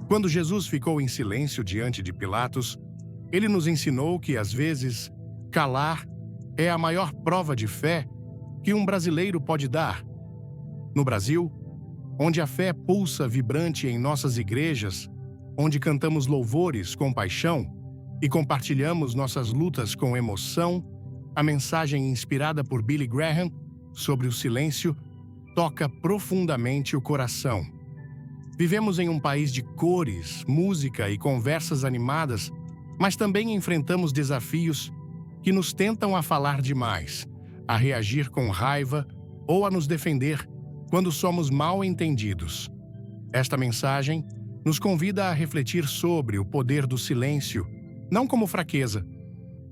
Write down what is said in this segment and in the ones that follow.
Quando Jesus ficou em silêncio diante de Pilatos, ele nos ensinou que, às vezes, calar é a maior prova de fé que um brasileiro pode dar. No Brasil, onde a fé pulsa vibrante em nossas igrejas, onde cantamos louvores com paixão e compartilhamos nossas lutas com emoção, a mensagem inspirada por Billy Graham sobre o silêncio toca profundamente o coração. Vivemos em um país de cores, música e conversas animadas, mas também enfrentamos desafios que nos tentam a falar demais, a reagir com raiva ou a nos defender quando somos mal entendidos. Esta mensagem nos convida a refletir sobre o poder do silêncio, não como fraqueza,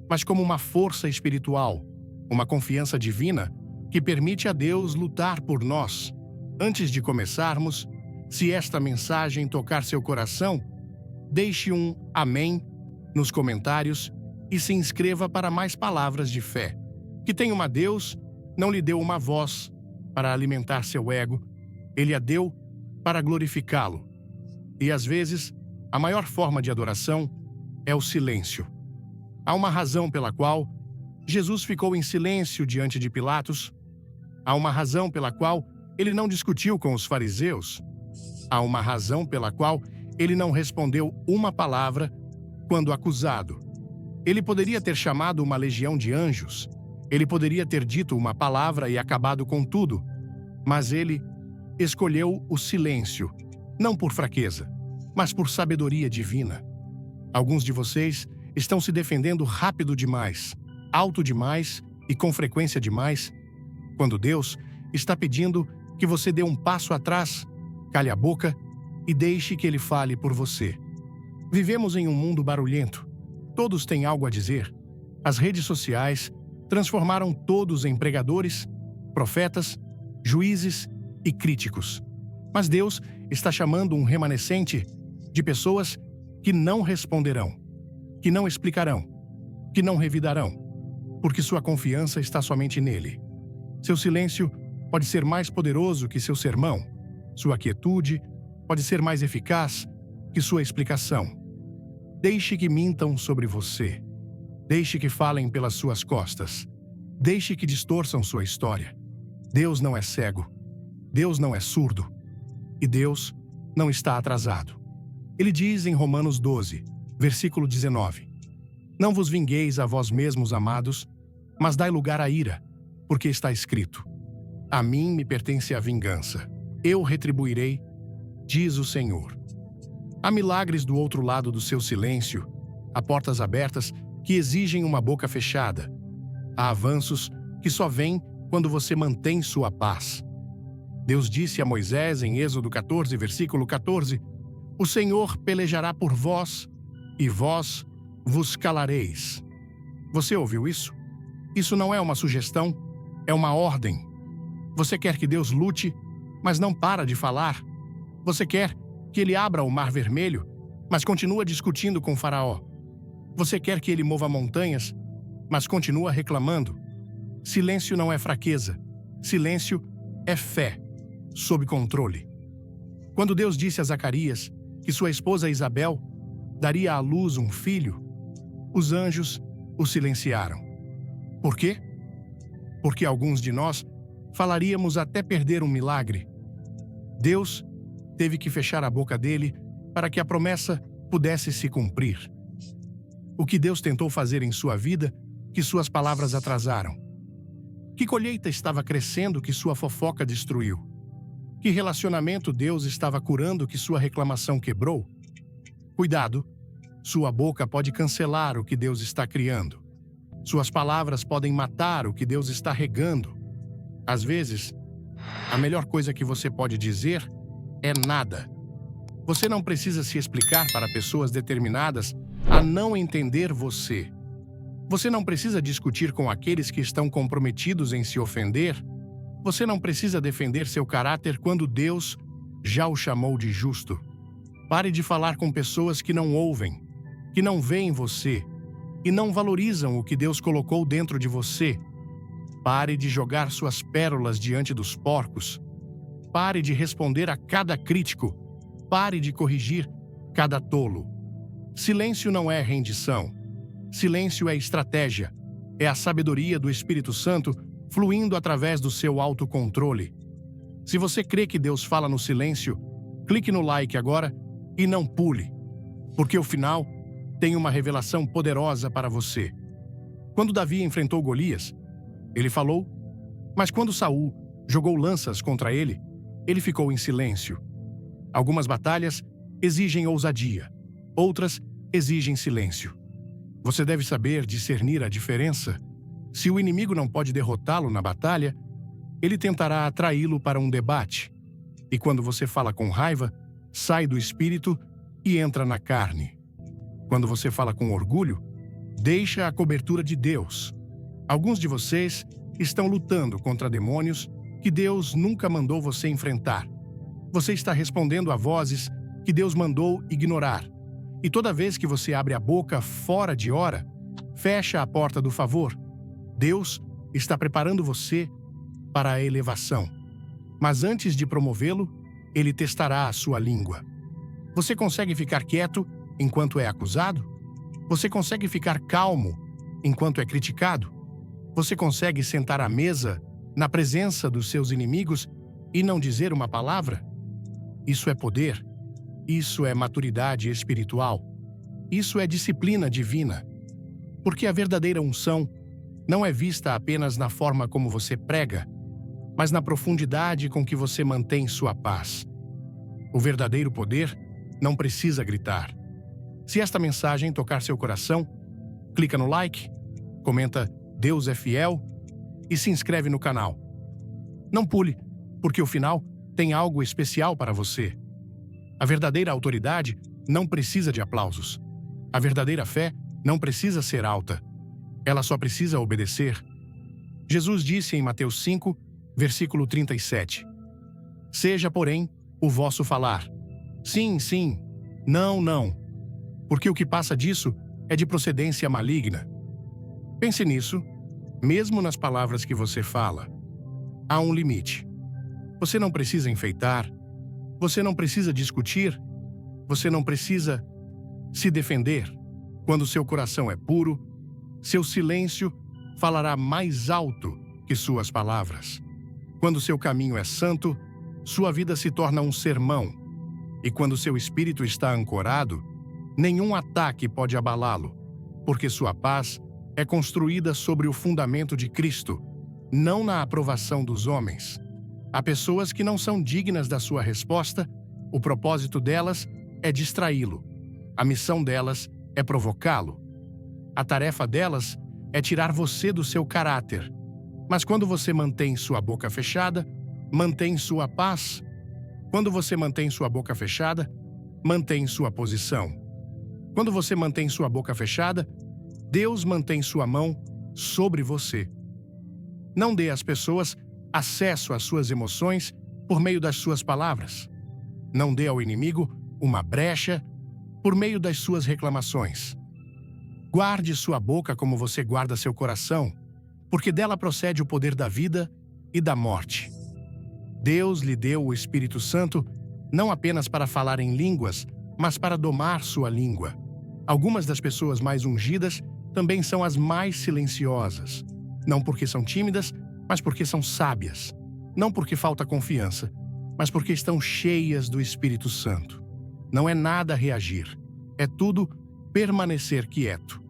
mas como uma força espiritual, uma confiança divina que permite a Deus lutar por nós. Antes de começarmos, se esta mensagem tocar seu coração, deixe um amém nos comentários e se inscreva para mais palavras de fé. Que tem uma Deus não lhe deu uma voz para alimentar seu ego, ele a deu para glorificá-lo. E às vezes, a maior forma de adoração é o silêncio. Há uma razão pela qual Jesus ficou em silêncio diante de Pilatos. Há uma razão pela qual ele não discutiu com os fariseus. Há uma razão pela qual ele não respondeu uma palavra quando acusado. Ele poderia ter chamado uma legião de anjos. Ele poderia ter dito uma palavra e acabado com tudo. Mas ele escolheu o silêncio, não por fraqueza, mas por sabedoria divina. Alguns de vocês estão se defendendo rápido demais, alto demais e com frequência demais, quando Deus está pedindo que você dê um passo atrás, cale a boca e deixe que Ele fale por você. Vivemos em um mundo barulhento. Todos têm algo a dizer. As redes sociais transformaram todos em pregadores, profetas, juízes e críticos. Mas Deus está chamando um remanescente de pessoas que não responderão, que não explicarão, que não revidarão, porque sua confiança está somente nele. Seu silêncio pode ser mais poderoso que seu sermão. Sua quietude pode ser mais eficaz que sua explicação. Deixe que mintam sobre você. Deixe que falem pelas suas costas. Deixe que distorçam sua história. Deus não é cego. Deus não é surdo. E Deus não está atrasado. Ele diz em Romanos 12, versículo 19: Não vos vingueis a vós mesmos, amados, mas dai lugar à ira, porque está escrito: A mim me pertence a vingança. Eu retribuirei, diz o Senhor. Há milagres do outro lado do seu silêncio. Há portas abertas que exigem uma boca fechada. Há avanços que só vêm quando você mantém sua paz. Deus disse a Moisés em Êxodo 14, versículo 14: O Senhor pelejará por vós, e vós vos calareis. Você ouviu isso? Isso não é uma sugestão, é uma ordem. Você quer que Deus lute, mas não para de falar. Você quer que Ele abra o Mar Vermelho, mas continua discutindo com Faraó. Você quer que Ele mova montanhas, mas continua reclamando. Silêncio não é fraqueza. Silêncio é fé, sob controle. Quando Deus disse a Zacarias que sua esposa Isabel daria à luz um filho, os anjos o silenciaram. Por quê? Porque alguns de nós falaríamos até perder um milagre. Deus teve que fechar a boca dele para que a promessa pudesse se cumprir. O que Deus tentou fazer em sua vida que suas palavras atrasaram? Que colheita estava crescendo que sua fofoca destruiu? Que relacionamento Deus estava curando que sua reclamação quebrou? Cuidado, sua boca pode cancelar o que Deus está criando. Suas palavras podem matar o que Deus está regando. Às vezes, a melhor coisa que você pode dizer é nada. Você não precisa se explicar para pessoas determinadas a não entender você. Você não precisa discutir com aqueles que estão comprometidos em se ofender. Você não precisa defender seu caráter quando Deus já o chamou de justo. Pare de falar com pessoas que não ouvem, que não veem você e não valorizam o que Deus colocou dentro de você. Pare de jogar suas pérolas diante dos porcos. Pare de responder a cada crítico. Pare de corrigir cada tolo. Silêncio não é rendição. Silêncio é estratégia. É a sabedoria do Espírito Santo fluindo através do seu autocontrole. Se você crê que Deus fala no silêncio, clique no like agora e não pule, porque o final tem uma revelação poderosa para você. Quando Davi enfrentou Golias, ele falou, mas quando Saul jogou lanças contra ele, ele ficou em silêncio. Algumas batalhas exigem ousadia, outras exigem silêncio. Você deve saber discernir a diferença. Se o inimigo não pode derrotá-lo na batalha, ele tentará atraí-lo para um debate. E quando você fala com raiva, sai do espírito e entra na carne. Quando você fala com orgulho, deixa a cobertura de Deus. Alguns de vocês estão lutando contra demônios que Deus nunca mandou você enfrentar. Você está respondendo a vozes que Deus mandou ignorar. E toda vez que você abre a boca fora de hora, fecha a porta do favor. Deus está preparando você para a elevação. Mas antes de promovê-lo, ele testará a sua língua. Você consegue ficar quieto enquanto é acusado? Você consegue ficar calmo enquanto é criticado? Você consegue sentar à mesa, na presença dos seus inimigos, e não dizer uma palavra? Isso é poder. Isso é maturidade espiritual. Isso é disciplina divina. Porque a verdadeira unção não é vista apenas na forma como você prega, mas na profundidade com que você mantém sua paz. O verdadeiro poder não precisa gritar. Se esta mensagem tocar seu coração, clica no like, comenta Deus é fiel e se inscreve no canal. Não pule, porque o final tem algo especial para você. A verdadeira autoridade não precisa de aplausos. A verdadeira fé não precisa ser alta. Ela só precisa obedecer. Jesus disse em Mateus 5, versículo 37. Seja, porém, o vosso falar. Sim, sim. Não, não. Porque o que passa disso é de procedência maligna. Pense nisso, mesmo nas palavras que você fala. Há um limite. Você não precisa enfeitar. Você não precisa discutir. Você não precisa se defender. Quando seu coração é puro, seu silêncio falará mais alto que suas palavras. Quando seu caminho é santo, sua vida se torna um sermão. E quando seu espírito está ancorado, nenhum ataque pode abalá-lo, porque sua paz é construída sobre o fundamento de Cristo, não na aprovação dos homens. Há pessoas que não são dignas da sua resposta, o propósito delas é distraí-lo. A missão delas é provocá-lo. A tarefa delas é tirar você do seu caráter. Mas quando você mantém sua boca fechada, mantém sua paz. Quando você mantém sua boca fechada, mantém sua posição. Quando você mantém sua boca fechada, Deus mantém sua mão sobre você. Não dê às pessoas acesso às suas emoções por meio das suas palavras. Não dê ao inimigo uma brecha por meio das suas reclamações. Guarde sua boca como você guarda seu coração, porque dela procede o poder da vida e da morte. Deus lhe deu o Espírito Santo não apenas para falar em línguas, mas para domar sua língua. Algumas das pessoas mais ungidas também são as mais silenciosas. Não porque são tímidas, mas porque são sábias. Não porque falta confiança, mas porque estão cheias do Espírito Santo. Não é nada reagir, é tudo permanecer quieto.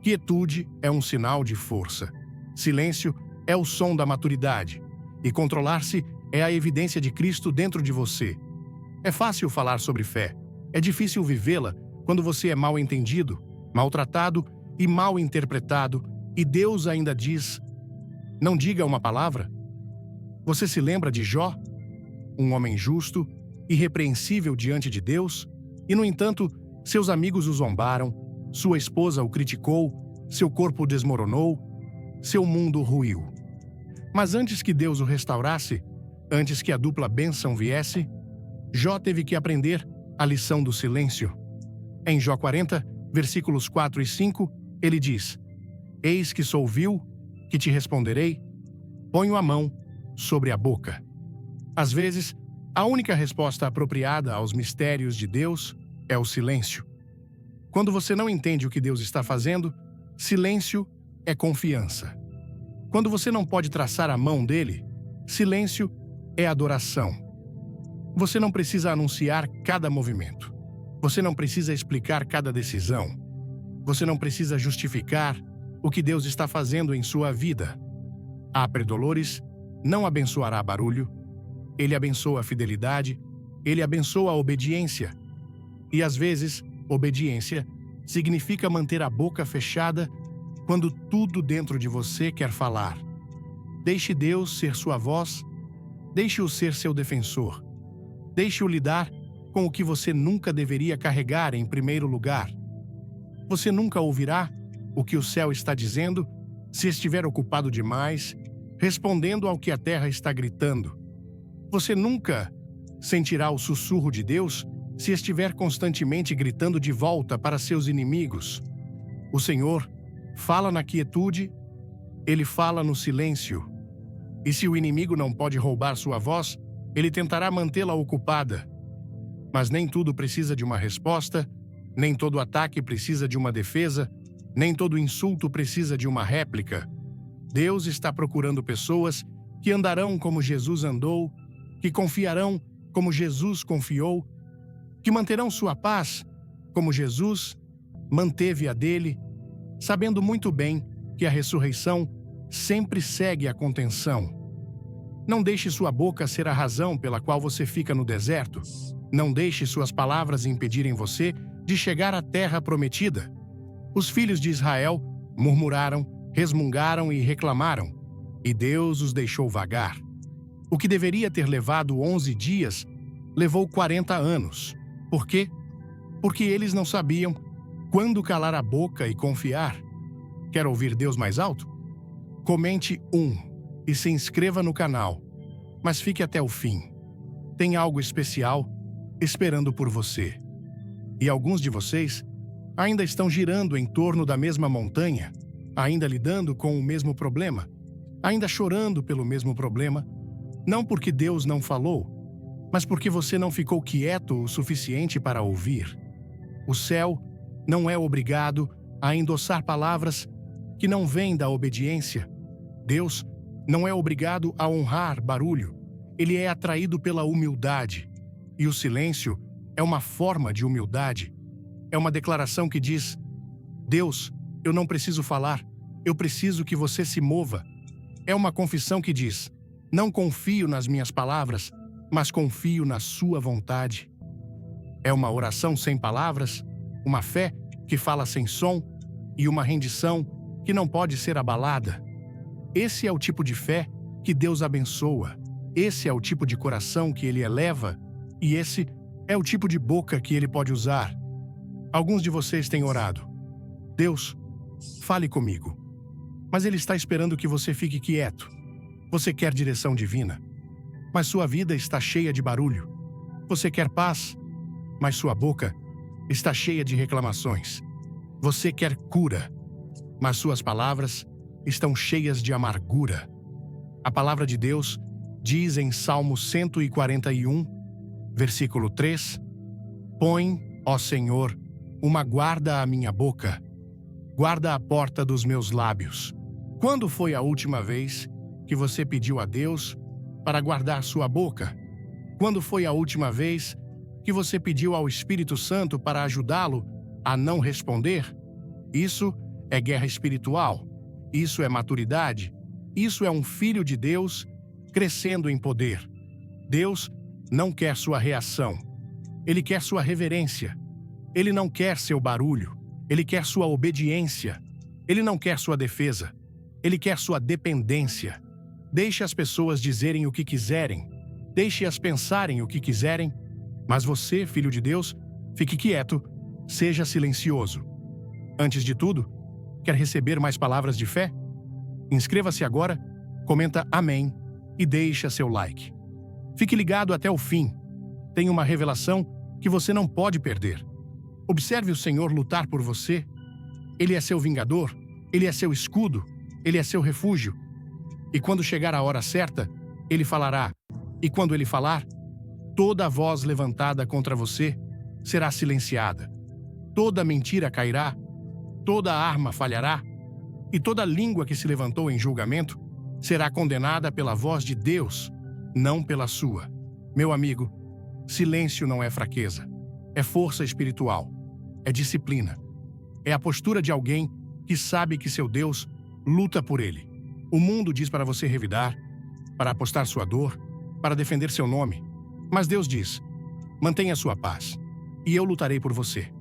Quietude é um sinal de força. Silêncio é o som da maturidade. E controlar-se é a evidência de Cristo dentro de você. É fácil falar sobre fé. É difícil vivê-la quando você é mal entendido, maltratado e mal interpretado, e Deus ainda diz: não diga uma palavra. Você se lembra de Jó? Um homem justo, irrepreensível diante de Deus, e, no entanto, seus amigos o zombaram, sua esposa o criticou, seu corpo desmoronou, seu mundo ruiu. Mas antes que Deus o restaurasse, antes que a dupla bênção viesse, Jó teve que aprender a lição do silêncio. Em Jó 40, versículos 4 e 5, ele diz: Eis que sou vil, que te responderei, ponho a mão sobre a boca. Às vezes, a única resposta apropriada aos mistérios de Deus é o silêncio. Quando você não entende o que Deus está fazendo, silêncio é confiança. Quando você não pode traçar a mão dele, silêncio é adoração. Você não precisa anunciar cada movimento. Você não precisa explicar cada decisão. Você não precisa justificar o que Deus está fazendo em sua vida. A Dolores não abençoará barulho. Ele abençoa a fidelidade. Ele abençoa a obediência. E às vezes, obediência significa manter a boca fechada quando tudo dentro de você quer falar. Deixe Deus ser sua voz. Deixe-o ser seu defensor. Deixe-o lidar com o que você nunca deveria carregar em primeiro lugar. Você nunca ouvirá o que o céu está dizendo se estiver ocupado demais, respondendo ao que a terra está gritando. Você nunca sentirá o sussurro de Deus se estiver constantemente gritando de volta para seus inimigos. O Senhor fala na quietude, Ele fala no silêncio. E se o inimigo não pode roubar sua voz, ele tentará mantê-la ocupada. Mas nem tudo precisa de uma resposta, nem todo ataque precisa de uma defesa, nem todo insulto precisa de uma réplica. Deus está procurando pessoas que andarão como Jesus andou, que confiarão como Jesus confiou, que manterão sua paz como Jesus manteve a dele, sabendo muito bem que a ressurreição sempre segue a contenção. Não deixe sua boca ser a razão pela qual você fica no deserto. Não deixe suas palavras impedirem você de chegar à terra prometida. Os filhos de Israel murmuraram, resmungaram e reclamaram, e Deus os deixou vagar. O que deveria ter levado 11 dias, levou 40 anos. Por quê? Porque eles não sabiam quando calar a boca e confiar. Quer ouvir Deus mais alto? Comente e se inscreva no canal, mas fique até o fim. Tem algo especial esperando por você. E alguns de vocês ainda estão girando em torno da mesma montanha, ainda lidando com o mesmo problema, ainda chorando pelo mesmo problema, não porque Deus não falou, mas porque você não ficou quieto o suficiente para ouvir. O céu não é obrigado a endossar palavras que não vêm da obediência. Deus não é obrigado a honrar barulho. Ele é atraído pela humildade. E o silêncio é uma forma de humildade. É uma declaração que diz: Deus, eu não preciso falar, eu preciso que você se mova. É uma confissão que diz: não confio nas minhas palavras, mas confio na sua vontade. É uma oração sem palavras, uma fé que fala sem som e uma rendição que não pode ser abalada. Esse é o tipo de fé que Deus abençoa. Esse é o tipo de coração que Ele eleva. E esse é o tipo de boca que Ele pode usar. Alguns de vocês têm orado: Deus, fale comigo. Mas Ele está esperando que você fique quieto. Você quer direção divina, mas sua vida está cheia de barulho. Você quer paz, mas sua boca está cheia de reclamações. Você quer cura, mas suas palavras estão cheias de amargura. A palavra de Deus diz em Salmo 141, versículo 3: Põe, ó Senhor, uma guarda à minha boca, guarda a porta dos meus lábios. Quando foi a última vez que você pediu a Deus para guardar sua boca? Quando foi a última vez que você pediu ao Espírito Santo para ajudá-lo a não responder? Isso é guerra espiritual. Isso é maturidade. Isso é um filho de Deus crescendo em poder. Deus não quer sua reação. Ele quer sua reverência. Ele não quer seu barulho. Ele quer sua obediência. Ele não quer sua defesa. Ele quer sua dependência. Deixe as pessoas dizerem o que quiserem. Deixe-as pensarem o que quiserem. Mas você, filho de Deus, fique quieto. Seja silencioso. Antes de tudo, quer receber mais palavras de fé? Inscreva-se agora, comenta amém e deixa seu like. Fique ligado até o fim. Tem uma revelação que você não pode perder. Observe o Senhor lutar por você. Ele é seu vingador, Ele é seu escudo, Ele é seu refúgio. E quando chegar a hora certa, Ele falará. E quando Ele falar, toda a voz levantada contra você será silenciada. Toda mentira cairá, toda arma falhará, e toda língua que se levantou em julgamento será condenada pela voz de Deus, não pela sua. Meu amigo, silêncio não é fraqueza, é força espiritual, é disciplina. É a postura de alguém que sabe que seu Deus luta por ele. O mundo diz para você revidar, para apostar sua dor, para defender seu nome. Mas Deus diz: mantenha sua paz, e eu lutarei por você.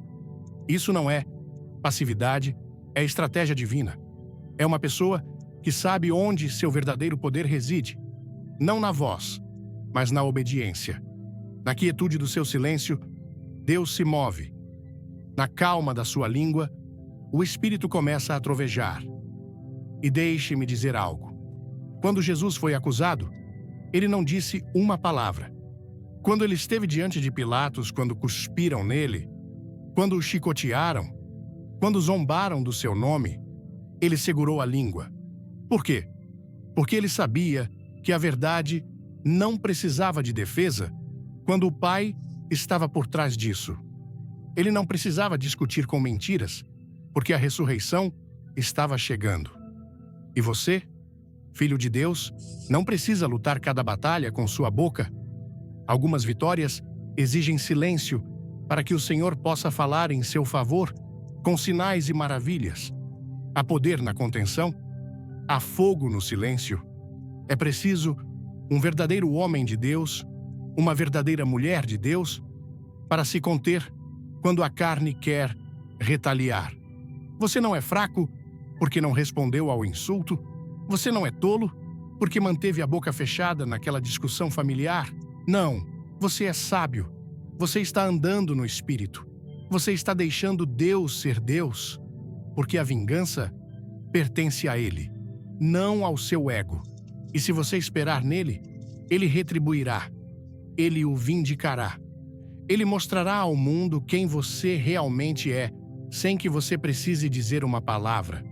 Isso não é passividade, é estratégia divina. É uma pessoa que sabe onde seu verdadeiro poder reside, não na voz, mas na obediência. Na quietude do seu silêncio, Deus se move. Na calma da sua língua, o Espírito começa a trovejar. E deixe-me dizer algo. Quando Jesus foi acusado, ele não disse uma palavra. Quando ele esteve diante de Pilatos, quando cuspiram nele, quando o chicotearam, quando zombaram do seu nome, ele segurou a língua. Por quê? Porque ele sabia que a verdade não precisava de defesa quando o Pai estava por trás disso. Ele não precisava discutir com mentiras, porque a ressurreição estava chegando. E você, filho de Deus, não precisa lutar cada batalha com sua boca. Algumas vitórias exigem silêncio para que o Senhor possa falar em seu favor com sinais e maravilhas. Há poder na contenção, há fogo no silêncio. É preciso um verdadeiro homem de Deus, uma verdadeira mulher de Deus, para se conter quando a carne quer retaliar. Você não é fraco porque não respondeu ao insulto? Você não é tolo porque manteve a boca fechada naquela discussão familiar? Não, você é sábio. Você está andando no Espírito. Você está deixando Deus ser Deus, porque a vingança pertence a Ele, não ao seu ego. E se você esperar nele, Ele retribuirá. Ele o vindicará. Ele mostrará ao mundo quem você realmente é, sem que você precise dizer uma palavra.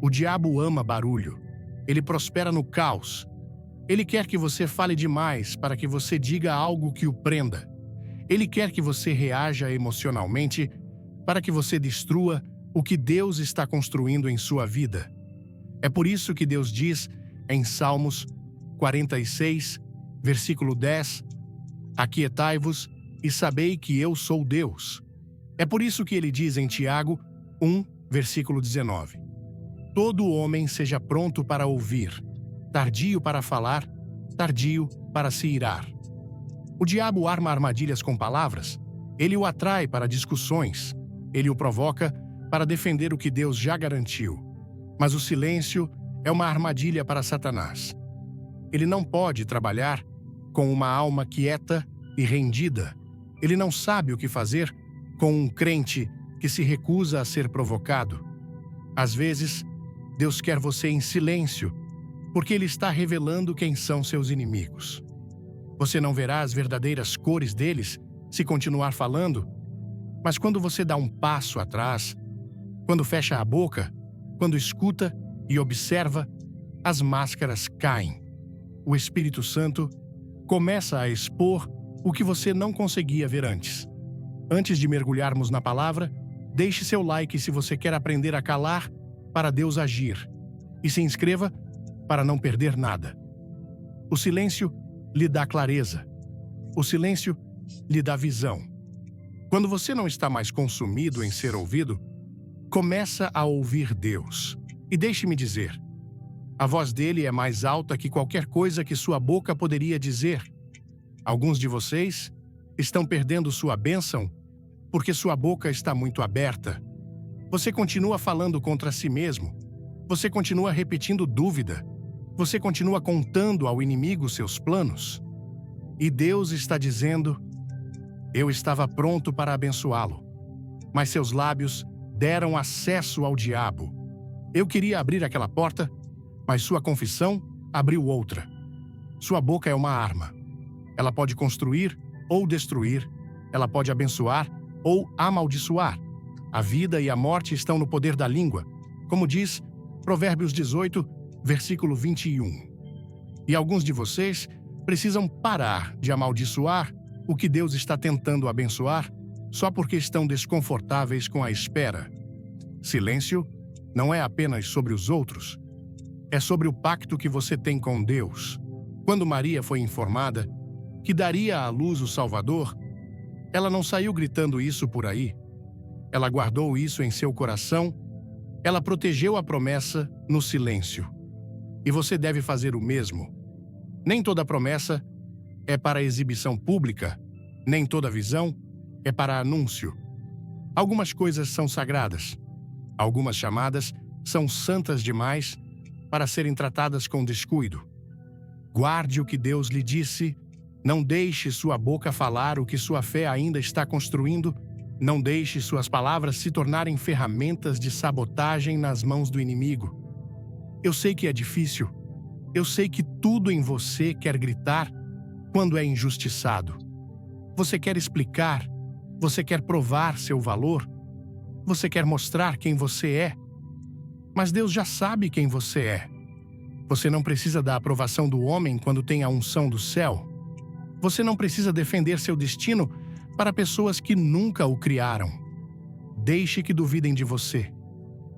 O diabo ama barulho. Ele prospera no caos. Ele quer que você fale demais para que você diga algo que o prenda. Ele quer que você reaja emocionalmente para que você destrua o que Deus está construindo em sua vida. É por isso que Deus diz em Salmos 46, versículo 10, aquietai-vos e sabei que eu sou Deus. É por isso que ele diz em Tiago 1, versículo 19, todo homem seja pronto para ouvir, tardio para falar, tardio para se irar. O diabo arma armadilhas com palavras. Ele o atrai para discussões. Ele o provoca para defender o que Deus já garantiu. Mas o silêncio é uma armadilha para Satanás. Ele não pode trabalhar com uma alma quieta e rendida. Ele não sabe o que fazer com um crente que se recusa a ser provocado. Às vezes, Deus quer você em silêncio, porque Ele está revelando quem são seus inimigos. Você não verá as verdadeiras cores deles se continuar falando, mas quando você dá um passo atrás, quando fecha a boca, quando escuta e observa, as máscaras caem. O Espírito Santo começa a expor o que você não conseguia ver antes. Antes de mergulharmos na palavra, deixe seu like se você quer aprender a calar para Deus agir, e se inscreva para não perder nada. O silêncio lhe dá clareza. O silêncio lhe dá visão. Quando você não está mais consumido em ser ouvido, começa a ouvir Deus. E deixe-me dizer, a voz dele é mais alta que qualquer coisa que sua boca poderia dizer. Alguns de vocês estão perdendo sua bênção porque sua boca está muito aberta. Você continua falando contra si mesmo. Você continua repetindo dúvida. Você continua contando ao inimigo seus planos. E Deus está dizendo, eu estava pronto para abençoá-lo, mas seus lábios deram acesso ao diabo. Eu queria abrir aquela porta, mas sua confissão abriu outra. Sua boca é uma arma. Ela pode construir ou destruir. Ela pode abençoar ou amaldiçoar. A vida e a morte estão no poder da língua, como diz Provérbios 18, versículo 21. E alguns de vocês precisam parar de amaldiçoar o que Deus está tentando abençoar só porque estão desconfortáveis com a espera. Silêncio não é apenas sobre os outros, é sobre o pacto que você tem com Deus. Quando Maria foi informada que daria à luz o Salvador, ela não saiu gritando isso por aí. Ela guardou isso em seu coração, ela protegeu a promessa no silêncio. E você deve fazer o mesmo. Nem toda promessa é para exibição pública, nem toda visão é para anúncio. Algumas coisas são sagradas, algumas chamadas são santas demais para serem tratadas com descuido. Guarde o que Deus lhe disse, não deixe sua boca falar o que sua fé ainda está construindo, não deixe suas palavras se tornarem ferramentas de sabotagem nas mãos do inimigo. Eu sei que é difícil, eu sei que tudo em você quer gritar quando é injustiçado. Você quer explicar, você quer provar seu valor, você quer mostrar quem você é. Mas Deus já sabe quem você é. Você não precisa da aprovação do homem quando tem a unção do céu. Você não precisa defender seu destino para pessoas que nunca o criaram. Deixe que duvidem de você.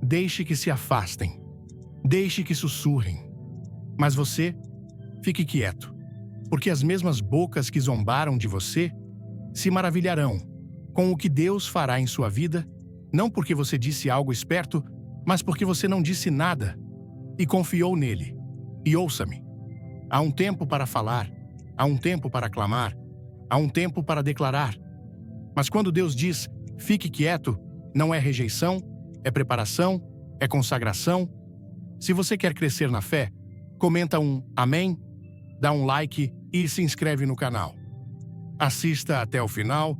Deixe que se afastem. Deixe que sussurrem. Mas você, fique quieto, porque as mesmas bocas que zombaram de você se maravilharão com o que Deus fará em sua vida, não porque você disse algo esperto, mas porque você não disse nada e confiou nele. E ouça-me, há um tempo para falar, há um tempo para clamar, há um tempo para declarar. Mas quando Deus diz, fique quieto, não é rejeição, é preparação, é consagração. Se você quer crescer na fé, comenta um amém, dá um like e se inscreve no canal. Assista até o final,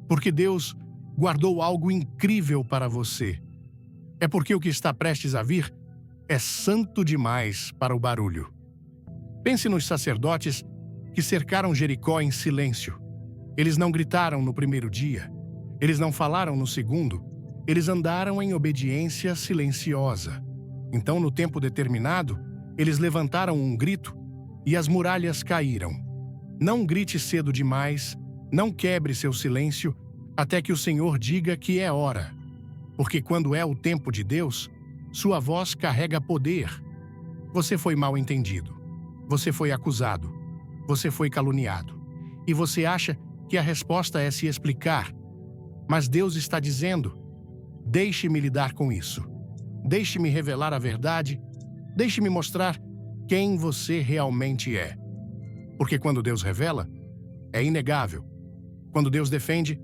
porque Deus guardou algo incrível para você. É porque o que está prestes a vir é santo demais para o barulho. Pense nos sacerdotes que cercaram Jericó em silêncio. Eles não gritaram no primeiro dia, eles não falaram no segundo, eles andaram em obediência silenciosa. Então, no tempo determinado, eles levantaram um grito e as muralhas caíram. Não grite cedo demais, não quebre seu silêncio, até que o Senhor diga que é hora. Porque quando é o tempo de Deus, sua voz carrega poder. Você foi mal entendido. Você foi acusado. Você foi caluniado. E você acha que a resposta é se explicar. Mas Deus está dizendo, deixe-me lidar com isso. Deixe-me revelar a verdade. Deixe-me mostrar quem você realmente é. Porque quando Deus revela, é inegável. Quando Deus defende,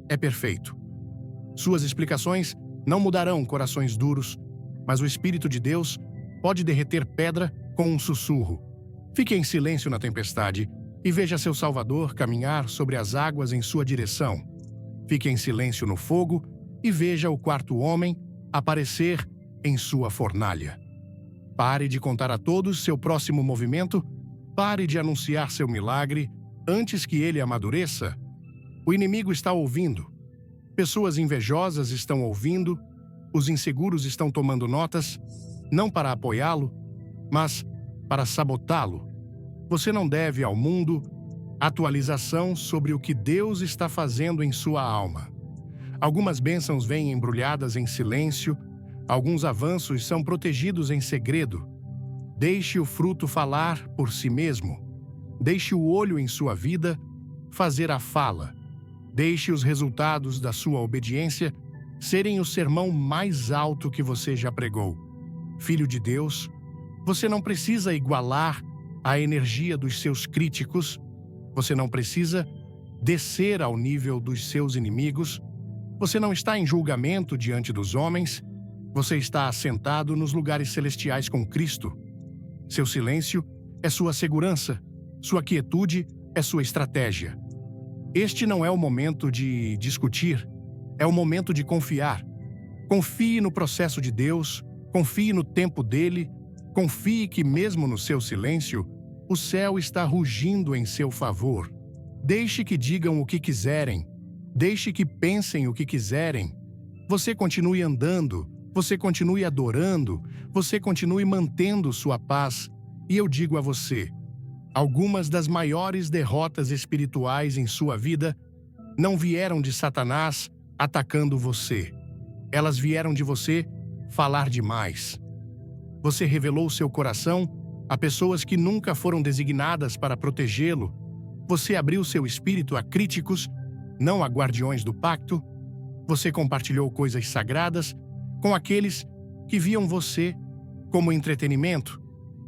é perfeito. Suas explicações não mudarão corações duros, mas o Espírito de Deus pode derreter pedra com um sussurro. Fique em silêncio na tempestade e veja seu Salvador caminhar sobre as águas em sua direção. Fique em silêncio no fogo e veja o quarto homem aparecer em sua fornalha. Pare de contar a todos seu próximo movimento, pare de anunciar seu milagre antes que ele amadureça. O inimigo está ouvindo. Pessoas invejosas estão ouvindo, os inseguros estão tomando notas, não para apoiá-lo, mas para sabotá-lo. Você não deve ao mundo atualização sobre o que Deus está fazendo em sua alma. Algumas bênçãos vêm embrulhadas em silêncio, alguns avanços são protegidos em segredo. Deixe o fruto falar por si mesmo. Deixe o olho em sua vida fazer a fala. Deixe os resultados da sua obediência serem o sermão mais alto que você já pregou. Filho de Deus, você não precisa igualar a energia dos seus críticos, você não precisa descer ao nível dos seus inimigos, você não está em julgamento diante dos homens, você está assentado nos lugares celestiais com Cristo. Seu silêncio é sua segurança, sua quietude é sua estratégia. Este não é o momento de discutir, é o momento de confiar. Confie no processo de Deus, confie no tempo dele, confie que mesmo no seu silêncio, o céu está rugindo em seu favor. Deixe que digam o que quiserem, deixe que pensem o que quiserem. Você continue andando, você continue adorando, você continue mantendo sua paz. E eu digo a você, algumas das maiores derrotas espirituais em sua vida não vieram de Satanás atacando você. Elas vieram de você falar demais. Você revelou seu coração a pessoas que nunca foram designadas para protegê-lo. Você abriu seu espírito a críticos, não a guardiões do pacto. Você compartilhou coisas sagradas com aqueles que viam você como entretenimento,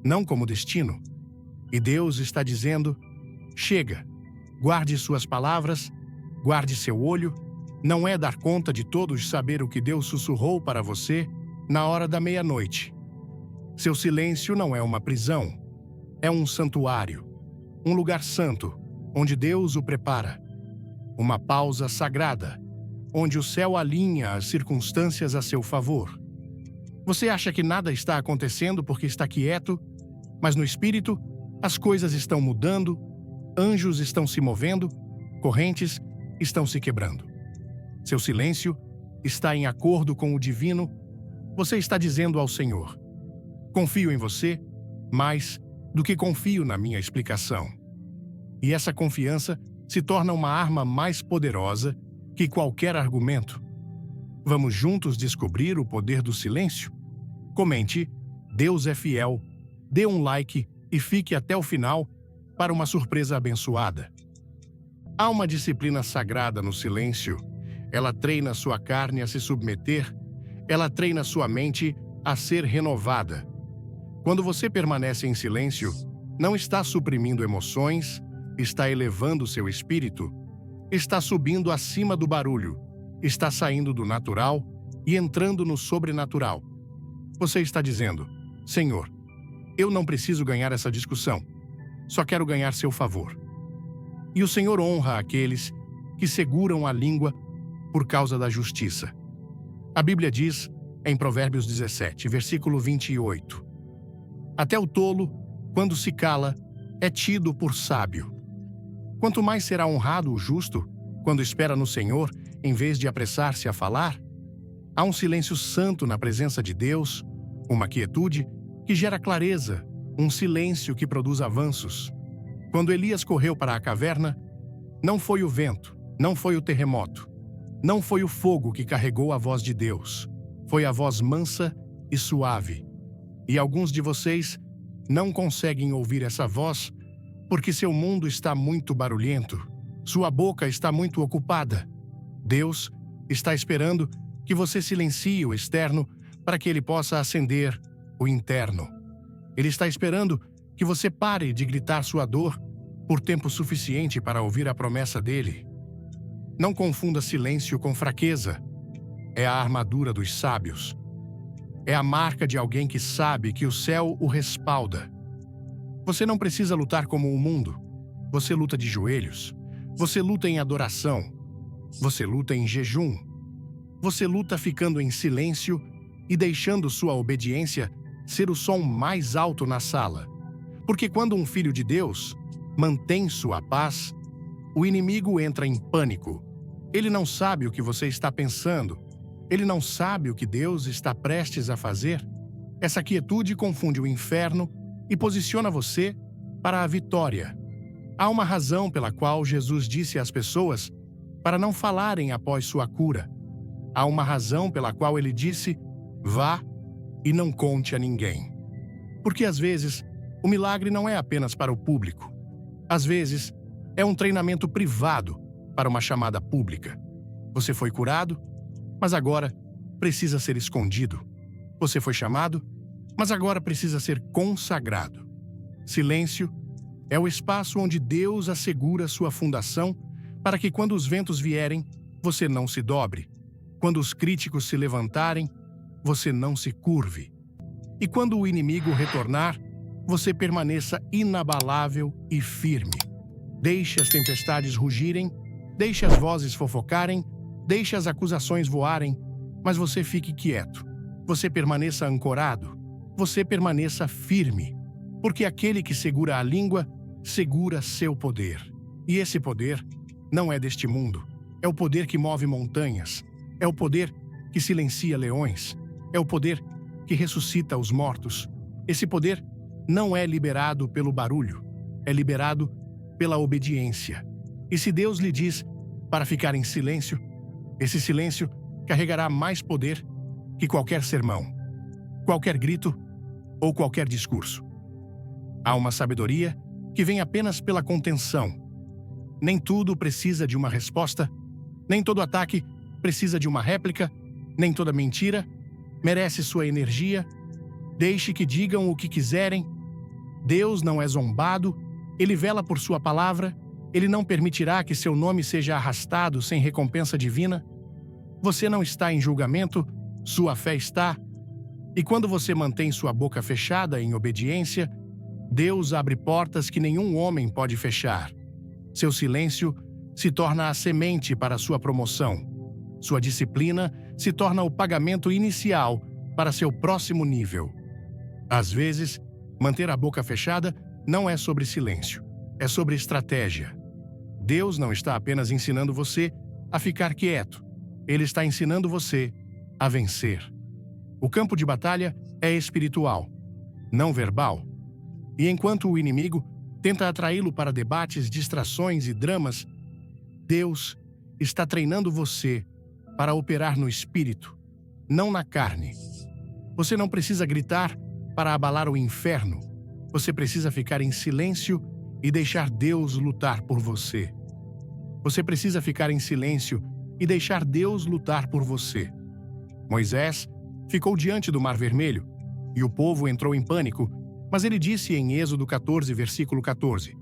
não como destino. E Deus está dizendo: chega, guarde suas palavras, guarde seu olho. Não é dar conta de todos saber o que Deus sussurrou para você na hora da meia-noite. Seu silêncio não é uma prisão, é um santuário, um lugar santo, onde Deus o prepara. Uma pausa sagrada, onde o céu alinha as circunstâncias a seu favor. Você acha que nada está acontecendo porque está quieto, mas no espírito, as coisas estão mudando, anjos estão se movendo, correntes estão se quebrando. Seu silêncio está em acordo com o divino. Você está dizendo ao Senhor: confio em você mais do que confio na minha explicação. E essa confiança se torna uma arma mais poderosa que qualquer argumento. Vamos juntos descobrir o poder do silêncio? Comente, Deus é fiel, dê um like e fique até o final para uma surpresa abençoada. Há uma disciplina sagrada no silêncio. Ela treina sua carne a se submeter, ela treina sua mente a ser renovada. Quando você permanece em silêncio, não está suprimindo emoções, está elevando seu espírito, está subindo acima do barulho, está saindo do natural e entrando no sobrenatural. Você está dizendo: Senhor, eu não preciso ganhar essa discussão, só quero ganhar seu favor. E o Senhor honra aqueles que seguram a língua por causa da justiça. A Bíblia diz, em Provérbios 17, versículo 28, até o tolo, quando se cala, é tido por sábio. Quanto mais será honrado o justo, quando espera no Senhor, em vez de apressar-se a falar? Há um silêncio santo na presença de Deus, uma quietude que gera clareza, um silêncio que produz avanços. Quando Elias correu para a caverna, não foi o vento, não foi o terremoto, não foi o fogo que carregou a voz de Deus, foi a voz mansa e suave. E alguns de vocês não conseguem ouvir essa voz porque seu mundo está muito barulhento, sua boca está muito ocupada. Deus está esperando que você silencie o externo para que ele possa acender o interno. Ele está esperando que você pare de gritar sua dor por tempo suficiente para ouvir a promessa dele. Não confunda silêncio com fraqueza. É a armadura dos sábios. É a marca de alguém que sabe que o céu o respalda. Você não precisa lutar como o mundo. Você luta de joelhos. Você luta em adoração. Você luta em jejum. Você luta ficando em silêncio e deixando sua obediência ser o som mais alto na sala. Porque quando um filho de Deus mantém sua paz, o inimigo entra em pânico. Ele não sabe o que você está pensando. Ele não sabe o que Deus está prestes a fazer. Essa quietude confunde o inferno e posiciona você para a vitória. Há uma razão pela qual Jesus disse às pessoas para não falarem após sua cura. Há uma razão pela qual ele disse: vá e não conte a ninguém. Porque às vezes o milagre não é apenas para o público. Às vezes é um treinamento privado para uma chamada pública. Você foi curado, mas agora precisa ser escondido. Você foi chamado, mas agora precisa ser consagrado. Silêncio é o espaço onde Deus assegura sua fundação para que quando os ventos vierem, você não se dobre. Quando os críticos se levantarem, você não se curve. E quando o inimigo retornar, você permaneça inabalável e firme. Deixe as tempestades rugirem, deixe as vozes fofocarem, deixe as acusações voarem, mas você fique quieto. Você permaneça ancorado, você permaneça firme, porque aquele que segura a língua, segura seu poder. E esse poder não é deste mundo, é o poder que move montanhas, é o poder que silencia leões, é o poder que ressuscita os mortos. Esse poder não é liberado pelo barulho, é liberado pela obediência. E se Deus lhe diz, para ficar em silêncio, esse silêncio carregará mais poder que qualquer sermão, qualquer grito ou qualquer discurso. Há uma sabedoria que vem apenas pela contenção. Nem tudo precisa de uma resposta, nem todo ataque precisa de uma réplica, nem toda mentira merece sua energia. Deixe que digam o que quiserem. Deus não é zombado, Ele vela por sua palavra, Ele não permitirá que seu nome seja arrastado sem recompensa divina. Você não está em julgamento, sua fé está. E quando você mantém sua boca fechada em obediência, Deus abre portas que nenhum homem pode fechar. Seu silêncio se torna a semente para sua promoção. Sua disciplina se torna o pagamento inicial para seu próximo nível. Às vezes, manter a boca fechada não é sobre silêncio, é sobre estratégia. Deus não está apenas ensinando você a ficar quieto, Ele está ensinando você a vencer. O campo de batalha é espiritual, não verbal. E enquanto o inimigo tenta atraí-lo para debates, distrações e dramas, Deus está treinando você para operar no espírito, não na carne. Você não precisa gritar para abalar o inferno. Você precisa ficar em silêncio e deixar Deus lutar por você. Você precisa ficar em silêncio e deixar Deus lutar por você. Moisés ficou diante do Mar Vermelho e o povo entrou em pânico, mas ele disse em Êxodo 14, versículo 14: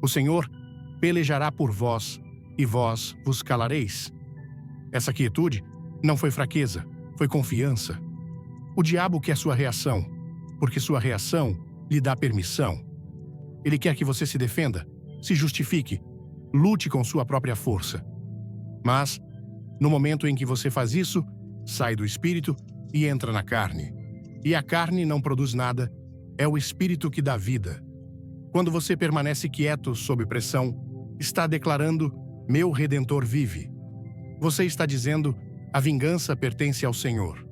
O Senhor pelejará por vós e vós vos calareis. Essa quietude não foi fraqueza, foi confiança. O diabo quer sua reação, porque sua reação lhe dá permissão. Ele quer que você se defenda, se justifique, lute com sua própria força. Mas, no momento em que você faz isso, sai do espírito e entra na carne. E a carne não produz nada, é o espírito que dá vida. Quando você permanece quieto sob pressão, está declarando: meu Redentor vive. Você está dizendo: a vingança pertence ao Senhor.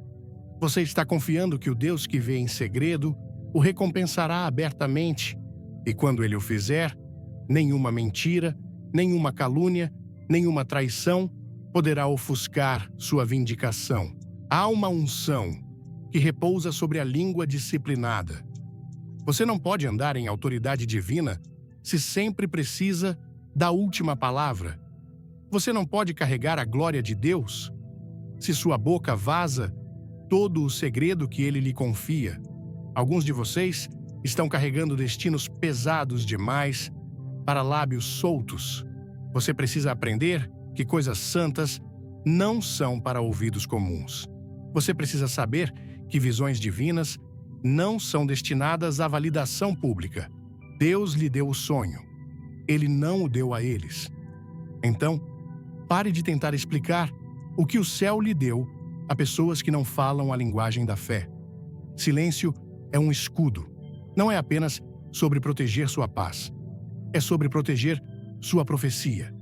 Você está confiando que o Deus que vê em segredo o recompensará abertamente, e quando ele o fizer, nenhuma mentira, nenhuma calúnia, nenhuma traição poderá ofuscar sua vindicação. Há uma unção que repousa sobre a língua disciplinada. Você não pode andar em autoridade divina se sempre precisa da última palavra. Você não pode carregar a glória de Deus se sua boca vaza todo o segredo que Ele lhe confia. Alguns de vocês estão carregando destinos pesados demais para lábios soltos. Você precisa aprender que coisas santas não são para ouvidos comuns. Você precisa saber que visões divinas não são destinadas à validação pública. Deus lhe deu o sonho. Ele não o deu a eles. Então, pare de tentar explicar o que o céu lhe deu a pessoas que não falam a linguagem da fé. Silêncio é um escudo. Não é apenas sobre proteger sua paz. É sobre proteger sua profecia.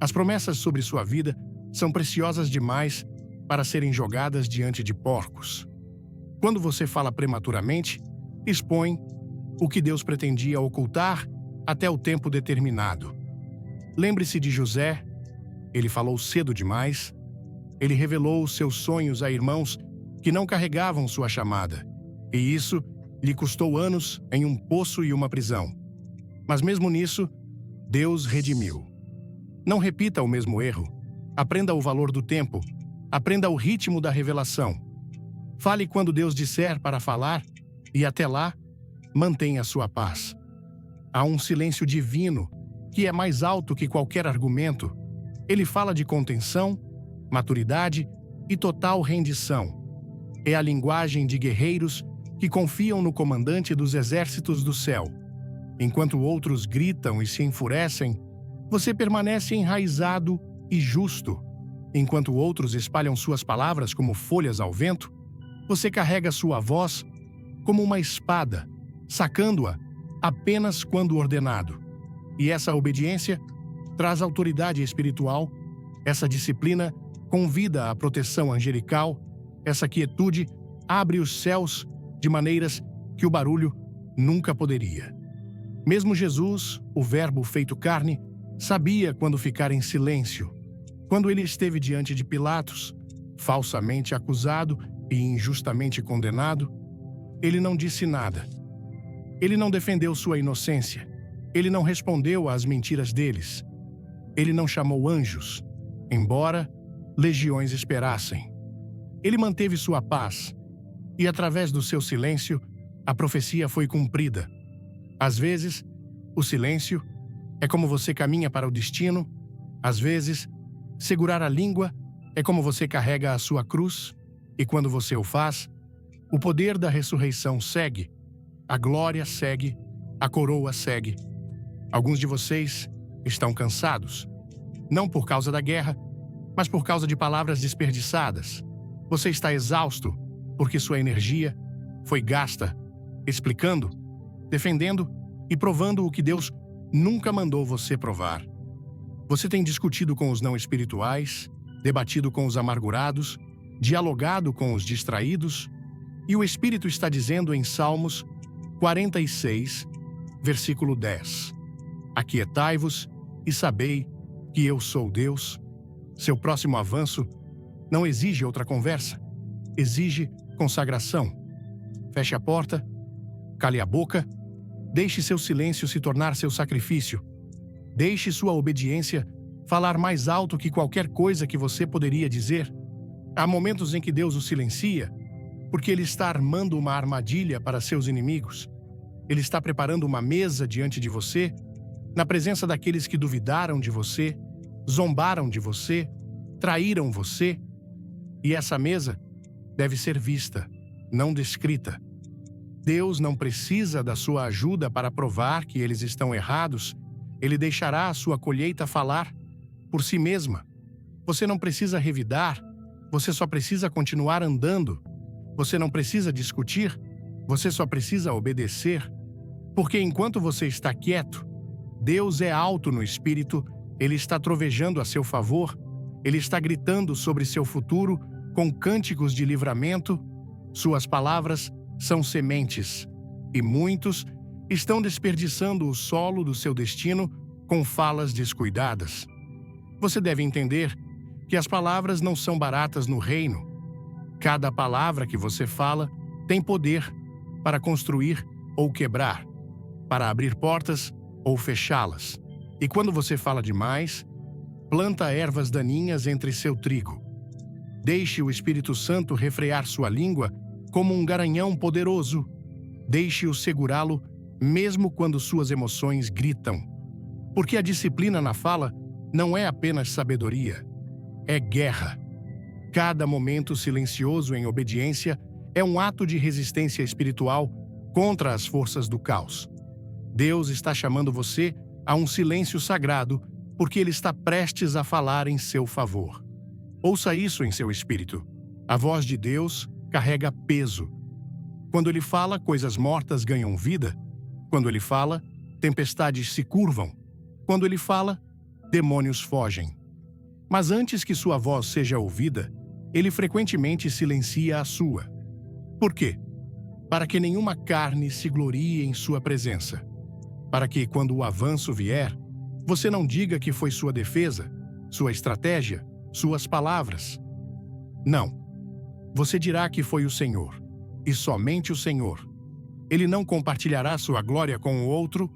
As promessas sobre sua vida são preciosas demais para serem jogadas diante de porcos. Quando você fala prematuramente, expõe o que Deus pretendia ocultar até o tempo determinado. Lembre-se de José. Ele falou cedo demais. Ele revelou os seus sonhos a irmãos que não carregavam sua chamada. E isso lhe custou anos em um poço e uma prisão. Mas mesmo nisso, Deus redimiu. Não repita o mesmo erro. Aprenda o valor do tempo. Aprenda o ritmo da revelação. Fale quando Deus disser para falar e até lá, mantenha sua paz. Há um silêncio divino que é mais alto que qualquer argumento. Ele fala de contenção, maturidade e total rendição. É a linguagem de guerreiros que confiam no comandante dos exércitos do céu. Enquanto outros gritam e se enfurecem, você permanece enraizado e justo. Enquanto outros espalham suas palavras como folhas ao vento, você carrega sua voz como uma espada, sacando-a apenas quando ordenado. E essa obediência traz autoridade espiritual, essa disciplina convida à proteção angelical, essa quietude abre os céus de maneiras que o barulho nunca poderia. Mesmo Jesus, o Verbo feito carne, Sabia quando ficar em silêncio. Quando ele esteve diante de Pilatos, falsamente acusado e injustamente condenado, ele não disse nada. Ele não defendeu sua inocência. Ele não respondeu às mentiras deles. Ele não chamou anjos, embora legiões esperassem. Ele manteve sua paz, e através do seu silêncio, a profecia foi cumprida. Às vezes, o silêncio é como você caminha para o destino. Às vezes, segurar a língua é como você carrega a sua cruz, e quando você o faz, o poder da ressurreição segue, a glória segue, a coroa segue. Alguns de vocês estão cansados, não por causa da guerra, mas por causa de palavras desperdiçadas. Você está exausto porque sua energia foi gasta explicando, defendendo e provando o que Deus nunca mandou você provar. Você tem discutido com os não espirituais, debatido com os amargurados, dialogado com os distraídos, e o Espírito está dizendo em Salmos 46, versículo 10: Aquietai-vos e sabei que eu sou Deus. Seu próximo avanço não exige outra conversa, exige consagração. Feche a porta, cale a boca, deixe seu silêncio se tornar seu sacrifício. Deixe sua obediência falar mais alto que qualquer coisa que você poderia dizer. Há momentos em que Deus o silencia, porque Ele está armando uma armadilha para seus inimigos. Ele está preparando uma mesa diante de você, na presença daqueles que duvidaram de você, zombaram de você, traíram você. E essa mesa deve ser vista, não descrita. Deus não precisa da sua ajuda para provar que eles estão errados. Ele deixará a sua colheita falar por si mesma. Você não precisa revidar, você só precisa continuar andando. Você não precisa discutir, você só precisa obedecer. Porque enquanto você está quieto, Deus é alto no espírito, Ele está trovejando a seu favor, Ele está gritando sobre seu futuro com cânticos de livramento. Suas palavras são sementes, e muitos estão desperdiçando o solo do seu destino com falas descuidadas. Você deve entender que as palavras não são baratas no reino. Cada palavra que você fala tem poder para construir ou quebrar, para abrir portas ou fechá-las. E quando você fala demais, planta ervas daninhas entre seu trigo. Deixe o Espírito Santo refrear sua língua como um garanhão poderoso. Deixe-o segurá-lo mesmo quando suas emoções gritam. Porque a disciplina na fala não é apenas sabedoria, é guerra. Cada momento silencioso em obediência é um ato de resistência espiritual contra as forças do caos. Deus está chamando você a um silêncio sagrado porque Ele está prestes a falar em seu favor. Ouça isso em seu espírito. A voz de Deus carrega peso. Quando Ele fala, coisas mortas ganham vida. Quando Ele fala, tempestades se curvam. Quando Ele fala, demônios fogem. Mas antes que sua voz seja ouvida, Ele frequentemente silencia a sua. Por quê? Para que nenhuma carne se glorie em sua presença. Para que, quando o avanço vier, você não diga que foi sua defesa, sua estratégia, suas palavras. Não. Você dirá que foi o Senhor, e somente o Senhor. Ele não compartilhará sua glória com o outro.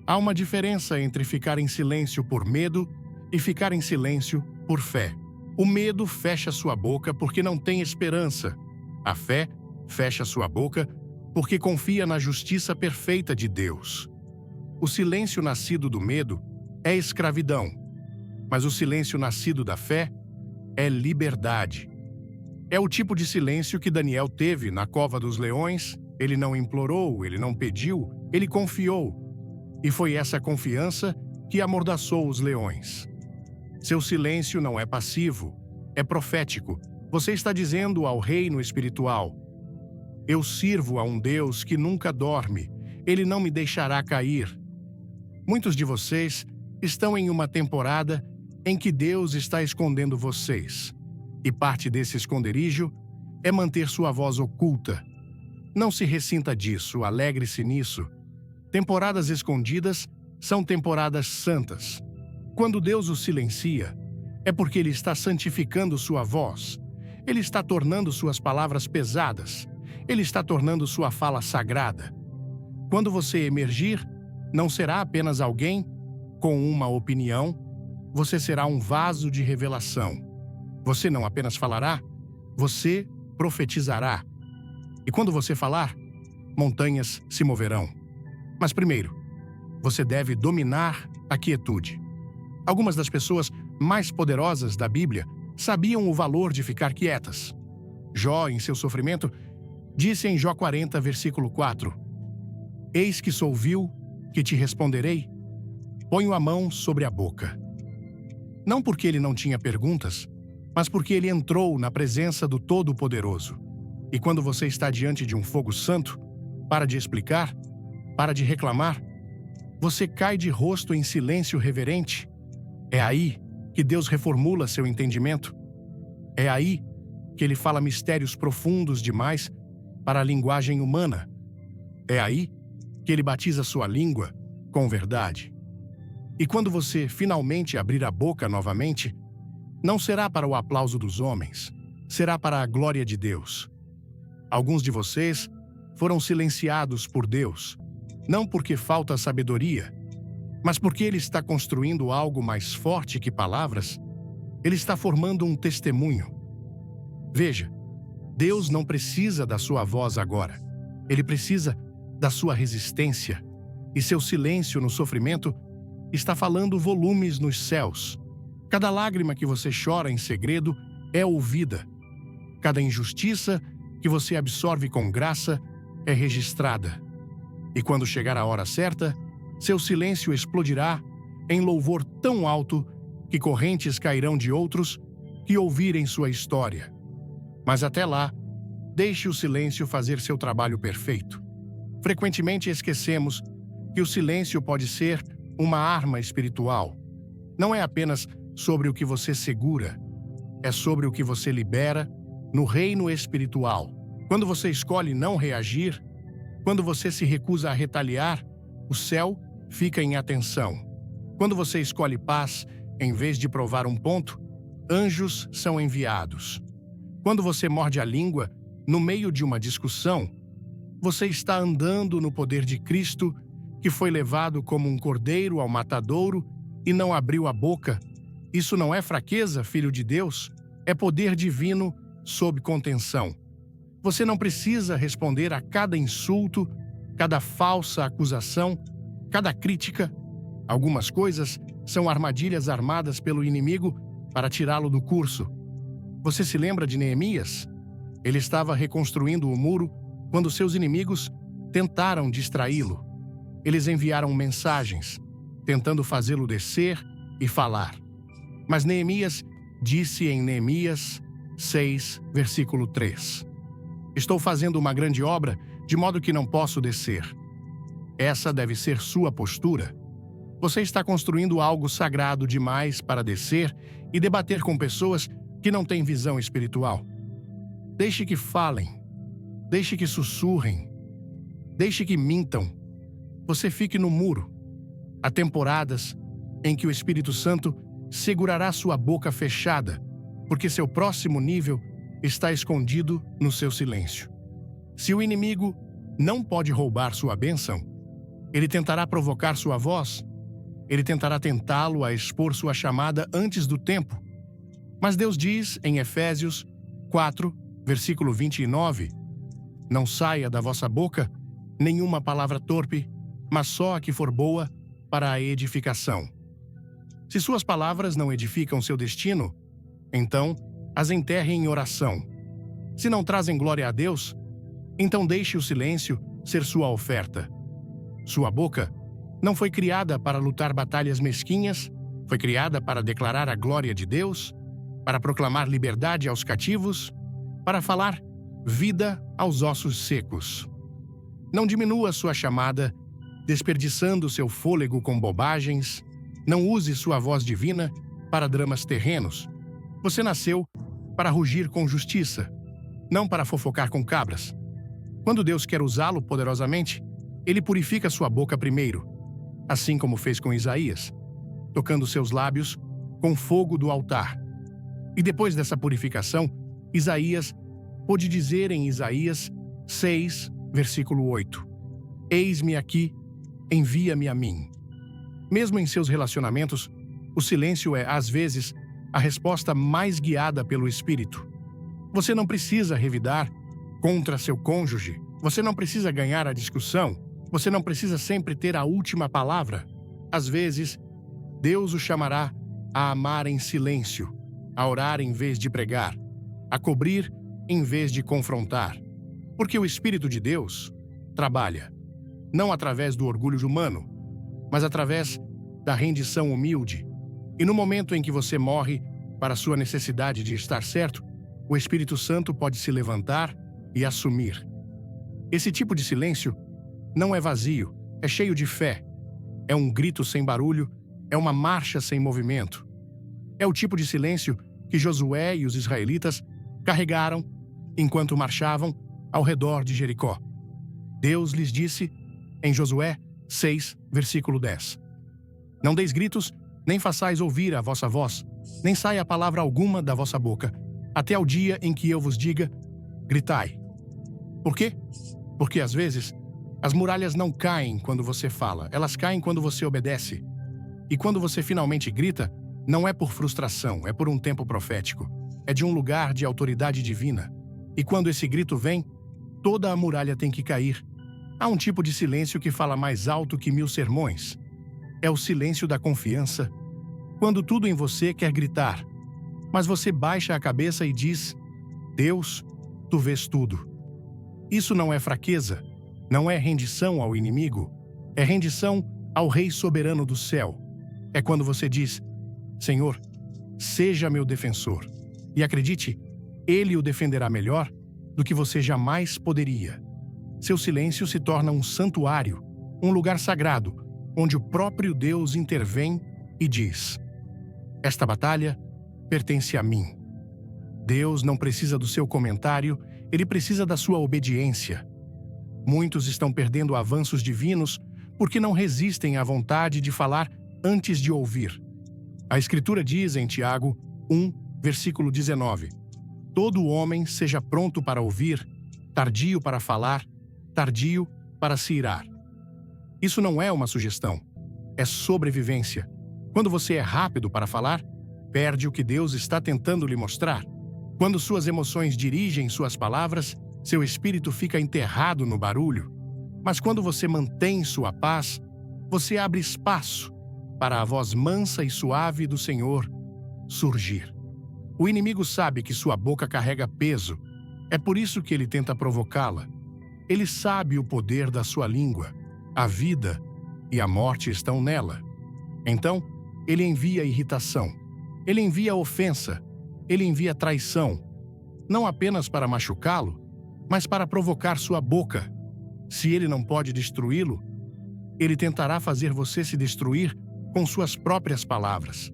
Há uma diferença entre ficar em silêncio por medo e ficar em silêncio por fé. O medo fecha sua boca porque não tem esperança. A fé fecha sua boca porque confia na justiça perfeita de Deus. O silêncio nascido do medo é escravidão, mas o silêncio nascido da fé é liberdade. É o tipo de silêncio que Daniel teve na cova dos leões. Ele não implorou, ele não pediu, ele confiou. E foi essa confiança que amordaçou os leões. Seu silêncio não é passivo, é profético. Você está dizendo ao reino espiritual: eu sirvo a um Deus que nunca dorme, Ele não me deixará cair. Muitos de vocês estão em uma temporada em que Deus está escondendo vocês. E parte desse esconderijo é manter sua voz oculta. Não se ressinta disso, alegre-se nisso. Temporadas escondidas são temporadas santas. Quando Deus o silencia, é porque Ele está santificando sua voz. Ele está tornando suas palavras pesadas. Ele está tornando sua fala sagrada. Quando você emergir, não será apenas alguém com uma opinião, você será um vaso de revelação. Você não apenas falará, você profetizará. E quando você falar, montanhas se moverão. Mas primeiro, você deve dominar a quietude. Algumas das pessoas mais poderosas da Bíblia sabiam o valor de ficar quietas. Jó, em seu sofrimento, disse em Jó 40, versículo 4: Eis que sou vil, que te responderei, ponho a mão sobre a boca. Não porque ele não tinha perguntas, mas porque ele entrou na presença do Todo-Poderoso. E quando você está diante de um fogo santo, para de explicar, para de reclamar, você cai de rosto em silêncio reverente. É aí que Deus reformula seu entendimento. É aí que Ele fala mistérios profundos demais para a linguagem humana. É aí que Ele batiza sua língua com verdade. E quando você finalmente abrir a boca novamente, não será para o aplauso dos homens, será para a glória de Deus. Alguns de vocês foram silenciados por Deus, não porque falta sabedoria, mas porque Ele está construindo algo mais forte que palavras. Ele está formando um testemunho. Veja, Deus não precisa da sua voz agora. Ele precisa da sua resistência. E seu silêncio no sofrimento está falando volumes nos céus. Cada lágrima que você chora em segredo é ouvida. Cada injustiça que você absorve com graça é registrada. E quando chegar a hora certa, seu silêncio explodirá em louvor tão alto que correntes cairão de outros que ouvirem sua história. Mas até lá, deixe o silêncio fazer seu trabalho perfeito. Frequentemente esquecemos que o silêncio pode ser uma arma espiritual. Não é apenas sobre o que você segura, é sobre o que você libera no reino espiritual. Quando você escolhe não reagir, quando você se recusa a retaliar, o céu fica em atenção. Quando você escolhe paz, em vez de provar um ponto, anjos são enviados. Quando você morde a língua, no meio de uma discussão, você está andando no poder de Cristo, que foi levado como um cordeiro ao matadouro e não abriu a boca. Isso não é fraqueza, filho de Deus, é poder divino sob contenção. Você não precisa responder a cada insulto, cada falsa acusação, cada crítica. Algumas coisas são armadilhas armadas pelo inimigo para tirá-lo do curso. Você se lembra de Neemias? Ele estava reconstruindo o muro quando seus inimigos tentaram distraí-lo. Eles enviaram mensagens, tentando fazê-lo descer e falar. Mas Neemias disse em Neemias 6, versículo 3: Estou fazendo uma grande obra, de modo que não posso descer. Essa deve ser sua postura. Você está construindo algo sagrado demais para descer e debater com pessoas que não têm visão espiritual. Deixe que falem, deixe que sussurrem, deixe que mintam. Você fique no muro. Há temporadas em que o Espírito Santo segurará sua boca fechada, porque seu próximo nível está escondido no seu silêncio. Se o inimigo não pode roubar sua bênção, ele tentará provocar sua voz, ele tentará tentá-lo a expor sua chamada antes do tempo. Mas Deus diz em Efésios 4, versículo 29, Não saia da vossa boca nenhuma palavra torpe, mas só a que for boa para a edificação. Se suas palavras não edificam seu destino, então as enterre em oração. Se não trazem glória a Deus, então deixe o silêncio ser sua oferta. Sua boca não foi criada para lutar batalhas mesquinhas, foi criada para declarar a glória de Deus, para proclamar liberdade aos cativos, para falar vida aos ossos secos. Não diminua sua chamada, desperdiçando seu fôlego com bobagens. Não use sua voz divina para dramas terrenos. Você nasceu para rugir com justiça, não para fofocar com cabras. Quando Deus quer usá-lo poderosamente, Ele purifica sua boca primeiro, assim como fez com Isaías. tocando seus lábios com fogo do altar. E depois dessa purificação, Isaías pôde dizer em Isaías 6, versículo 8: Eis-me aqui, envia-me a mim. Mesmo em seus relacionamentos, o silêncio é, às vezes, a resposta mais guiada pelo Espírito. Você não precisa revidar contra seu cônjuge, você não precisa ganhar a discussão, você não precisa sempre ter a última palavra. Às vezes, Deus o chamará a amar em silêncio, a orar em vez de pregar, a cobrir em vez de confrontar. Porque o Espírito de Deus trabalha, não através do orgulho humano, mas através da rendição humilde. E no momento em que você morre para sua necessidade de estar certo, o Espírito Santo pode se levantar e assumir. Esse tipo de silêncio não é vazio, é cheio de fé. É um grito sem barulho, é uma marcha sem movimento. É o tipo de silêncio que Josué e os israelitas carregaram enquanto marchavam ao redor de Jericó. Deus lhes disse em Josué 6, versículo 10: Não deis gritos, nem façais ouvir a vossa voz, nem saia palavra alguma da vossa boca, até ao dia em que eu vos diga, gritai. Por quê? Porque às vezes as muralhas não caem quando você fala, elas caem quando você obedece. E quando você finalmente grita, não é por frustração, é por um tempo profético. É de um lugar de autoridade divina. E quando esse grito vem, toda a muralha tem que cair. Há um tipo de silêncio que fala mais alto que 1000 sermões. É o silêncio da confiança. Quando tudo em você quer gritar, mas você baixa a cabeça e diz: Deus, tu vês tudo. Isso não é fraqueza, não é rendição ao inimigo, é rendição ao Rei soberano do céu. É quando você diz: Senhor, seja meu defensor. E acredite, Ele o defenderá melhor do que você jamais poderia. Seu silêncio se torna um santuário, um lugar sagrado, onde o próprio Deus intervém e diz: Esta batalha pertence a mim. Deus não precisa do seu comentário, Ele precisa da sua obediência. Muitos estão perdendo avanços divinos porque não resistem à vontade de falar antes de ouvir. A Escritura diz em Tiago 1, versículo 19: Todo homem seja pronto para ouvir, tardio para falar, tardio para se irar. Isso não é uma sugestão, é sobrevivência. Quando você é rápido para falar, perde o que Deus está tentando lhe mostrar. Quando suas emoções dirigem suas palavras, seu espírito fica enterrado no barulho. Mas quando você mantém sua paz, você abre espaço para a voz mansa e suave do Senhor surgir. O inimigo sabe que sua boca carrega peso. É por isso que ele tenta provocá-la. Ele sabe o poder da sua língua. A vida e a morte estão nela. Então, ele envia irritação. Ele envia ofensa. Ele envia traição. Não apenas para machucá-lo, mas para provocar sua boca. Se ele não pode destruí-lo, ele tentará fazer você se destruir com suas próprias palavras.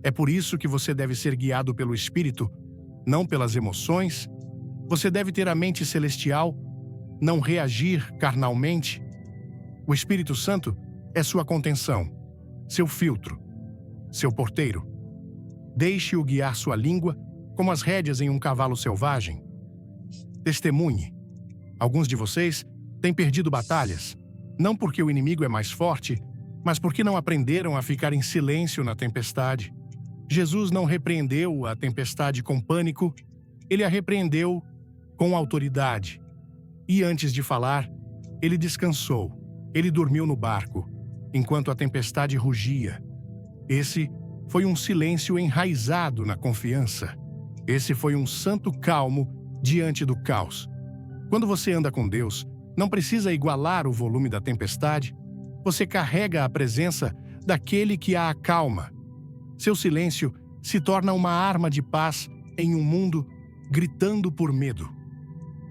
É por isso que você deve ser guiado pelo Espírito, não pelas emoções. Você deve ter a mente celestial, não reagir carnalmente. O Espírito Santo é sua contenção, seu filtro, seu porteiro. Deixe-o guiar sua língua como as rédeas em um cavalo selvagem. Testemunhe. Alguns de vocês têm perdido batalhas, não porque o inimigo é mais forte, mas porque não aprenderam a ficar em silêncio na tempestade. Jesus não repreendeu a tempestade com pânico, ele a repreendeu com autoridade. E antes de falar, ele descansou, ele dormiu no barco, enquanto a tempestade rugia. Esse foi um silêncio enraizado na confiança. Esse foi um santo calmo diante do caos. Quando você anda com Deus, não precisa igualar o volume da tempestade. Você carrega a presença daquele que a acalma. Seu silêncio se torna uma arma de paz em um mundo gritando por medo.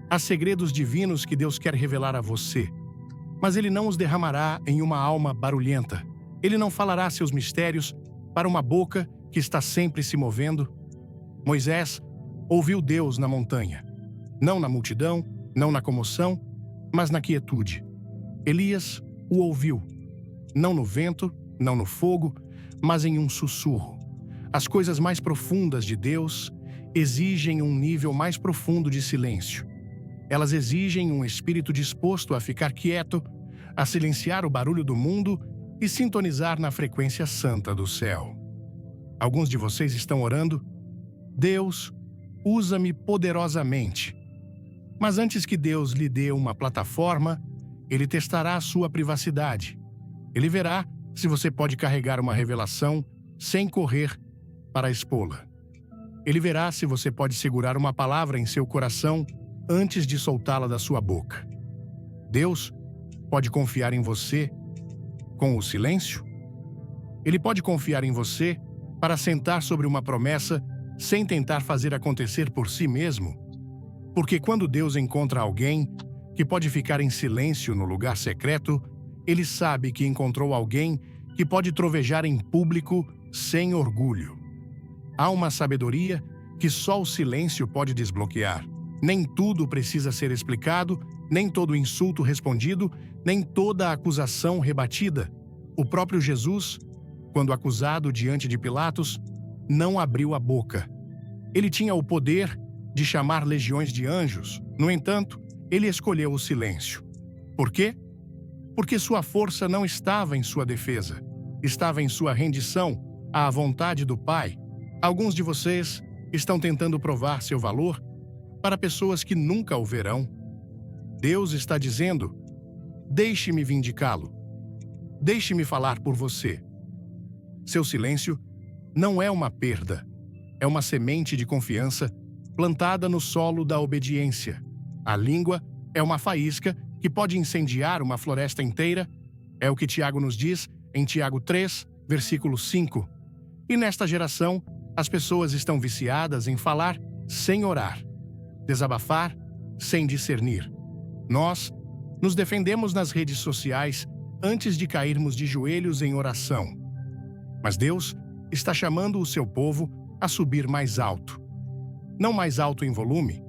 Há segredos divinos que Deus quer revelar a você, mas Ele não os derramará em uma alma barulhenta. Ele não falará seus mistérios para uma boca que está sempre se movendo. Moisés ouviu Deus na montanha, não na multidão, não na comoção, mas na quietude. Elias o ouviu, não no vento, não no fogo, mas em um sussurro. As coisas mais profundas de Deus exigem um nível mais profundo de silêncio. Elas exigem um espírito disposto a ficar quieto, a silenciar o barulho do mundo e sintonizar na frequência santa do céu. Alguns de vocês estão orando: Deus, usa-me poderosamente. Mas antes que Deus lhe dê uma plataforma, Ele testará a sua privacidade. Ele verá se você pode carregar uma revelação sem correr para expô-la. Ele verá se você pode segurar uma palavra em seu coração antes de soltá-la da sua boca. Deus pode confiar em você com o silêncio? Ele pode confiar em você para sentar sobre uma promessa sem tentar fazer acontecer por si mesmo? Porque quando Deus encontra alguém que pode ficar em silêncio no lugar secreto, Ele sabe que encontrou alguém que pode trovejar em público sem orgulho. Há uma sabedoria que só o silêncio pode desbloquear. Nem tudo precisa ser explicado, nem todo insulto respondido, nem toda acusação rebatida. O próprio Jesus, quando acusado diante de Pilatos, não abriu a boca. Ele tinha o poder de chamar legiões de anjos. No entanto, ele escolheu o silêncio. Por quê? Porque sua força não estava em sua defesa, estava em sua rendição à vontade do Pai. Alguns de vocês estão tentando provar seu valor para pessoas que nunca o verão. Deus está dizendo: deixe-me vindicá-lo. Deixe-me falar por você. Seu silêncio não é uma perda, é uma semente de confiança plantada no solo da obediência. A língua é uma faísca que pode incendiar uma floresta inteira. É o que Tiago nos diz em Tiago 3, versículo 5. E nesta geração, as pessoas estão viciadas em falar sem orar, desabafar sem discernir. Nós nos defendemos nas redes sociais antes de cairmos de joelhos em oração. Mas Deus está chamando o seu povo a subir mais alto. Não mais alto em volume.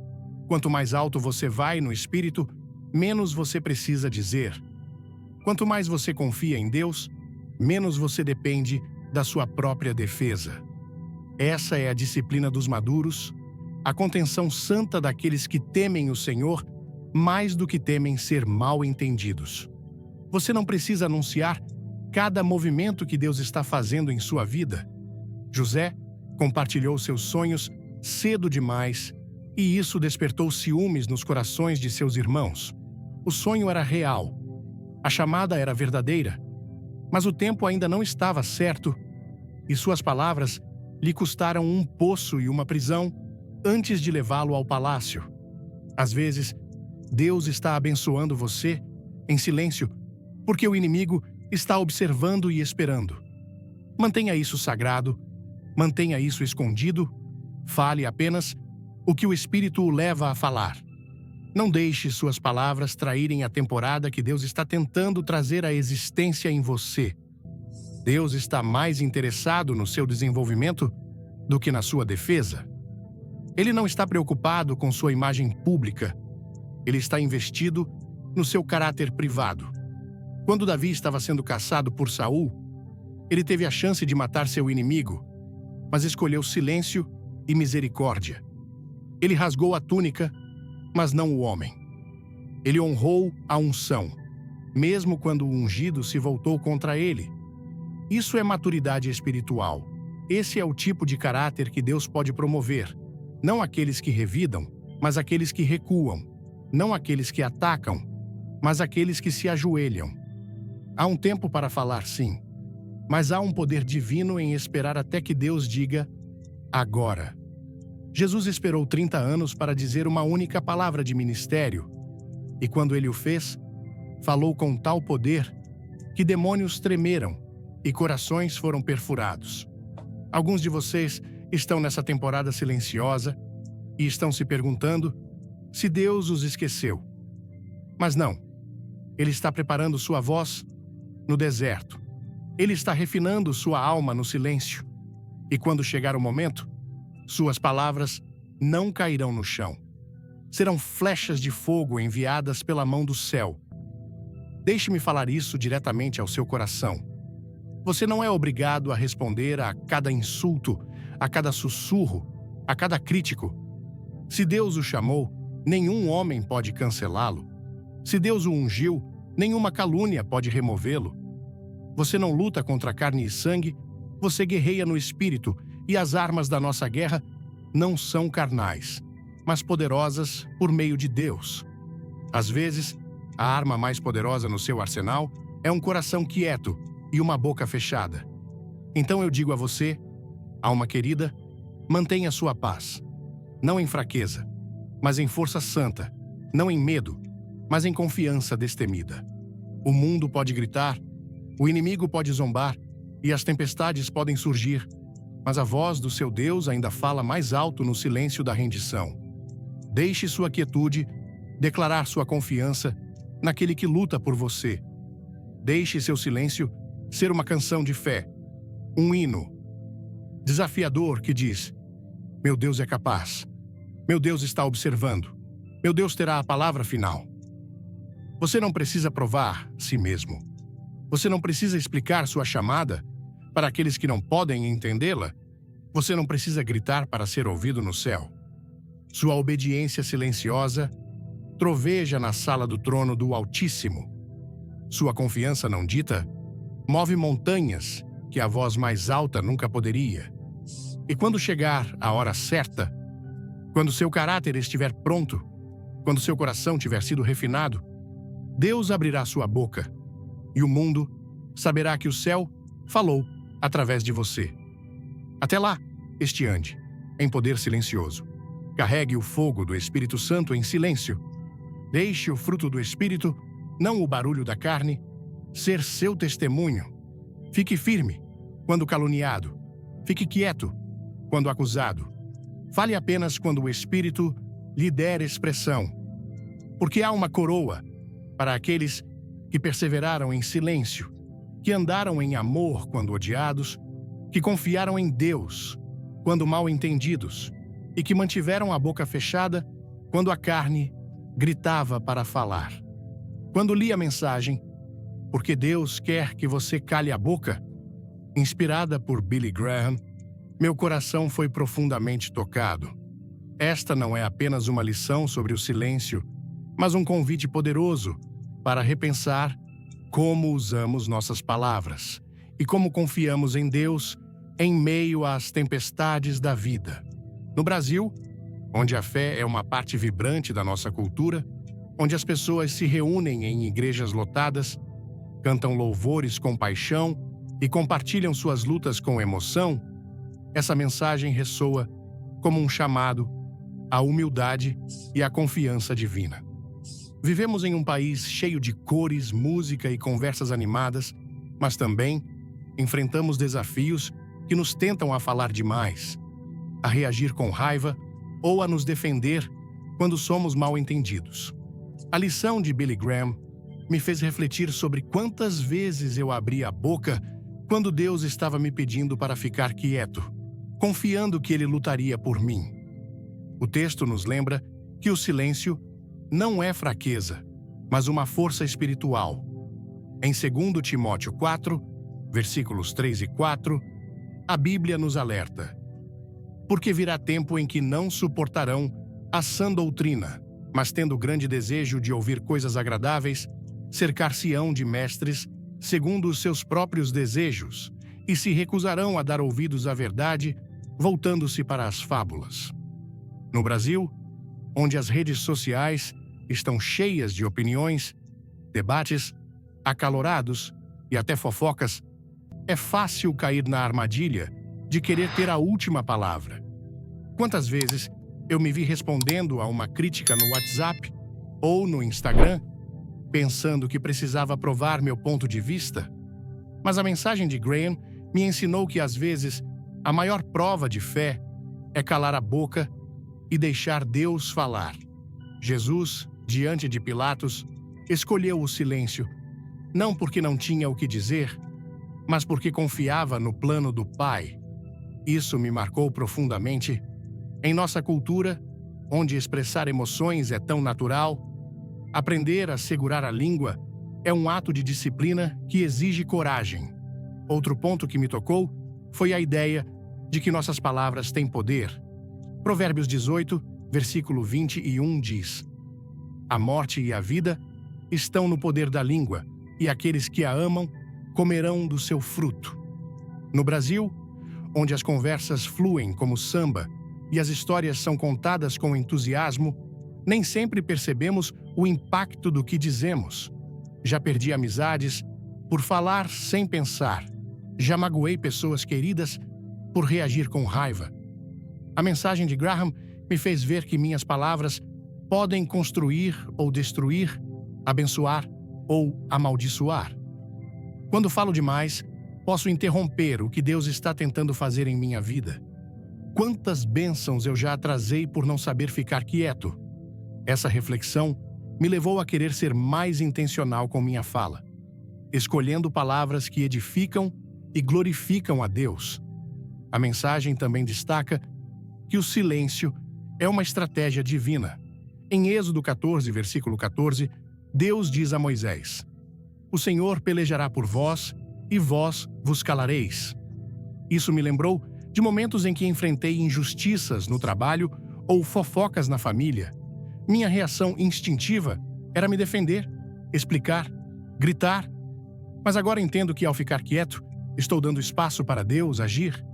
Quanto mais alto você vai no Espírito, menos você precisa dizer. Quanto mais você confia em Deus, menos você depende da sua própria defesa. Essa é a disciplina dos maduros, a contenção santa daqueles que temem o Senhor mais do que temem ser mal entendidos. Você não precisa anunciar cada movimento que Deus está fazendo em sua vida. José compartilhou seus sonhos cedo demais e isso despertou ciúmes nos corações de seus irmãos. O sonho era real, a chamada era verdadeira, mas o tempo ainda não estava certo e suas palavras lhe custaram um poço e uma prisão antes de levá-lo ao palácio. Às vezes, Deus está abençoando você em silêncio porque o inimigo está observando e esperando. Mantenha isso sagrado, mantenha isso escondido, fale apenas o que o Espírito o leva a falar. Não deixe suas palavras traírem a temporada que Deus está tentando trazer à existência em você. Deus está mais interessado no seu desenvolvimento do que na sua defesa. Ele não está preocupado com sua imagem pública. Ele está investido no seu caráter privado. Quando Davi estava sendo caçado por Saul, ele teve a chance de matar seu inimigo, mas escolheu silêncio e misericórdia. Ele rasgou a túnica, mas não o homem. Ele honrou a unção, mesmo quando o ungido se voltou contra ele. Isso é maturidade espiritual. Esse é o tipo de caráter que Deus pode promover. Não aqueles que revidam, mas aqueles que recuam. Não aqueles que atacam, mas aqueles que se ajoelham. Há um tempo para falar sim, mas há um poder divino em esperar até que Deus diga agora. Jesus esperou 30 anos para dizer uma única palavra de ministério, e quando ele o fez, falou com tal poder que demônios tremeram e corações foram perfurados. Alguns de vocês estão nessa temporada silenciosa e estão se perguntando se Deus os esqueceu. Mas não, Ele está preparando sua voz no deserto. Ele está refinando sua alma no silêncio. E quando chegar o momento, suas palavras não cairão no chão. Serão flechas de fogo enviadas pela mão do céu. Deixe-me falar isso diretamente ao seu coração. Você não é obrigado a responder a cada insulto, a cada sussurro, a cada crítico. Se Deus o chamou, nenhum homem pode cancelá-lo. Se Deus o ungiu, nenhuma calúnia pode removê-lo. Você não luta contra carne e sangue, você guerreia no espírito, e as armas da nossa guerra não são carnais, mas poderosas por meio de Deus. Às vezes, a arma mais poderosa no seu arsenal é um coração quieto e uma boca fechada. Então eu digo a você, alma querida, mantenha sua paz, não em fraqueza, mas em força santa, não em medo, mas em confiança destemida. O mundo pode gritar, o inimigo pode zombar e as tempestades podem surgir, mas a voz do seu Deus ainda fala mais alto no silêncio da rendição. Deixe sua quietude declarar sua confiança naquele que luta por você. Deixe seu silêncio ser uma canção de fé, um hino desafiador que diz: meu Deus é capaz, meu Deus está observando, meu Deus terá a palavra final. Você não precisa provar si mesmo. Você não precisa explicar sua chamada para aqueles que não podem entendê-la. Você não precisa gritar para ser ouvido no céu. Sua obediência silenciosa troveja na sala do trono do Altíssimo. Sua confiança não dita move montanhas que a voz mais alta nunca poderia. E quando chegar a hora certa, quando seu caráter estiver pronto, quando seu coração tiver sido refinado, Deus abrirá sua boca e o mundo saberá que o céu falou através de você. Até lá, ande em poder silencioso. Carregue o fogo do Espírito Santo em silêncio. Deixe o fruto do Espírito, não o barulho da carne, ser seu testemunho. Fique firme quando caluniado. Fique quieto quando acusado. Fale apenas quando o Espírito lhe der expressão. Porque há uma coroa para aqueles que perseveraram em silêncio, que andaram em amor quando odiados, que confiaram em Deus quando mal entendidos e que mantiveram a boca fechada quando a carne gritava para falar. Quando li a mensagem, porque Deus quer que você cale a boca, inspirada por Billy Graham, meu coração foi profundamente tocado. Esta não é apenas uma lição sobre o silêncio, mas um convite poderoso para repensar como usamos nossas palavras e como confiamos em Deus em meio às tempestades da vida. No Brasil, onde a fé é uma parte vibrante da nossa cultura, onde as pessoas se reúnem em igrejas lotadas, cantam louvores com paixão e compartilham suas lutas com emoção, essa mensagem ressoa como um chamado à humildade e à confiança divina. Vivemos em um país cheio de cores, música e conversas animadas, mas também enfrentamos desafios que nos tentam a falar demais, a reagir com raiva ou a nos defender quando somos mal entendidos. A lição de Billy Graham me fez refletir sobre quantas vezes eu abri a boca quando Deus estava me pedindo para ficar quieto, confiando que Ele lutaria por mim. O texto nos lembra que o silêncio não é fraqueza, mas uma força espiritual. Em 2 Timóteo 4, versículos 3 e 4, a Bíblia nos alerta: porque virá tempo em que não suportarão a sã doutrina, mas tendo grande desejo de ouvir coisas agradáveis, cercar-se-ão de mestres segundo os seus próprios desejos, e se recusarão a dar ouvidos à verdade, voltando-se para as fábulas. No Brasil, onde as redes sociais estão cheias de opiniões, debates acalorados e até fofocas, é fácil cair na armadilha de querer ter a última palavra. Quantas vezes eu me vi respondendo a uma crítica no WhatsApp ou no Instagram, pensando que precisava provar meu ponto de vista? Mas a mensagem de Graham me ensinou que, às vezes, a maior prova de fé é calar a boca e deixar Deus falar. Jesus, diante de Pilatos, escolheu o silêncio, não porque não tinha o que dizer, mas porque confiava no plano do Pai. Isso me marcou profundamente. Em nossa cultura, onde expressar emoções é tão natural, aprender a segurar a língua é um ato de disciplina que exige coragem. Outro ponto que me tocou foi a ideia de que nossas palavras têm poder. Provérbios 18, versículo 21 diz: A morte e a vida estão no poder da língua, e aqueles que a amam comerão do seu fruto. No Brasil, onde as conversas fluem como samba e as histórias são contadas com entusiasmo, nem sempre percebemos o impacto do que dizemos. Já perdi amizades por falar sem pensar. Já magoei pessoas queridas por reagir com raiva. A mensagem de Graham me fez ver que minhas palavras podem construir ou destruir, abençoar ou amaldiçoar. Quando falo demais, posso interromper o que Deus está tentando fazer em minha vida. Quantas bênçãos eu já atrasei por não saber ficar quieto? Essa reflexão me levou a querer ser mais intencional com minha fala, escolhendo palavras que edificam e glorificam a Deus. A mensagem também destaca que o silêncio é uma estratégia divina. Em Êxodo 14, versículo 14, Deus diz a Moisés: O Senhor pelejará por vós, e vós vos calareis. Isso me lembrou de momentos em que enfrentei injustiças no trabalho ou fofocas na família. Minha reação instintiva era me defender, explicar, gritar. Mas agora entendo que, ao ficar quieto, estou dando espaço para Deus agir.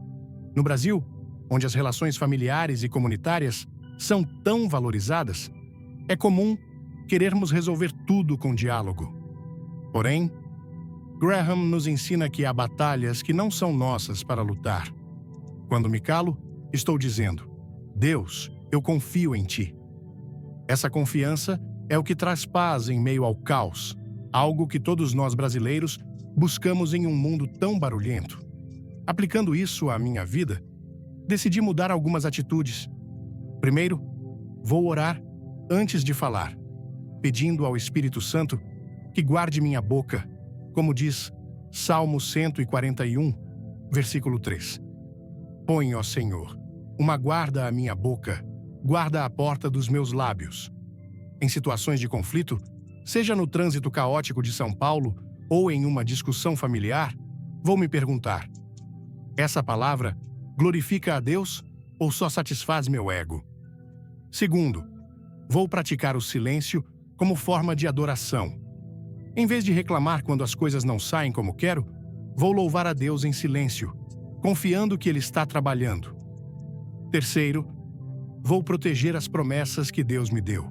No Brasil, onde as relações familiares e comunitárias são tão valorizadas, é comum querermos resolver tudo com diálogo. Porém, Graham nos ensina que há batalhas que não são nossas para lutar. Quando me calo, estou dizendo: Deus, eu confio em Ti. Essa confiança é o que traz paz em meio ao caos, algo que todos nós brasileiros buscamos em um mundo tão barulhento. Aplicando isso à minha vida, decidi mudar algumas atitudes. Primeiro, vou orar antes de falar, pedindo ao Espírito Santo que guarde minha boca, como diz Salmo 141, versículo 3. Põe, ó Senhor, uma guarda à minha boca, guarda a porta dos meus lábios. Em situações de conflito, seja no trânsito caótico de São Paulo ou em uma discussão familiar, vou me perguntar: essa palavra glorifica a Deus ou só satisfaz meu ego? Segundo, vou praticar o silêncio como forma de adoração. Em vez de reclamar quando as coisas não saem como quero, vou louvar a Deus em silêncio, confiando que Ele está trabalhando. Terceiro, vou proteger as promessas que Deus me deu.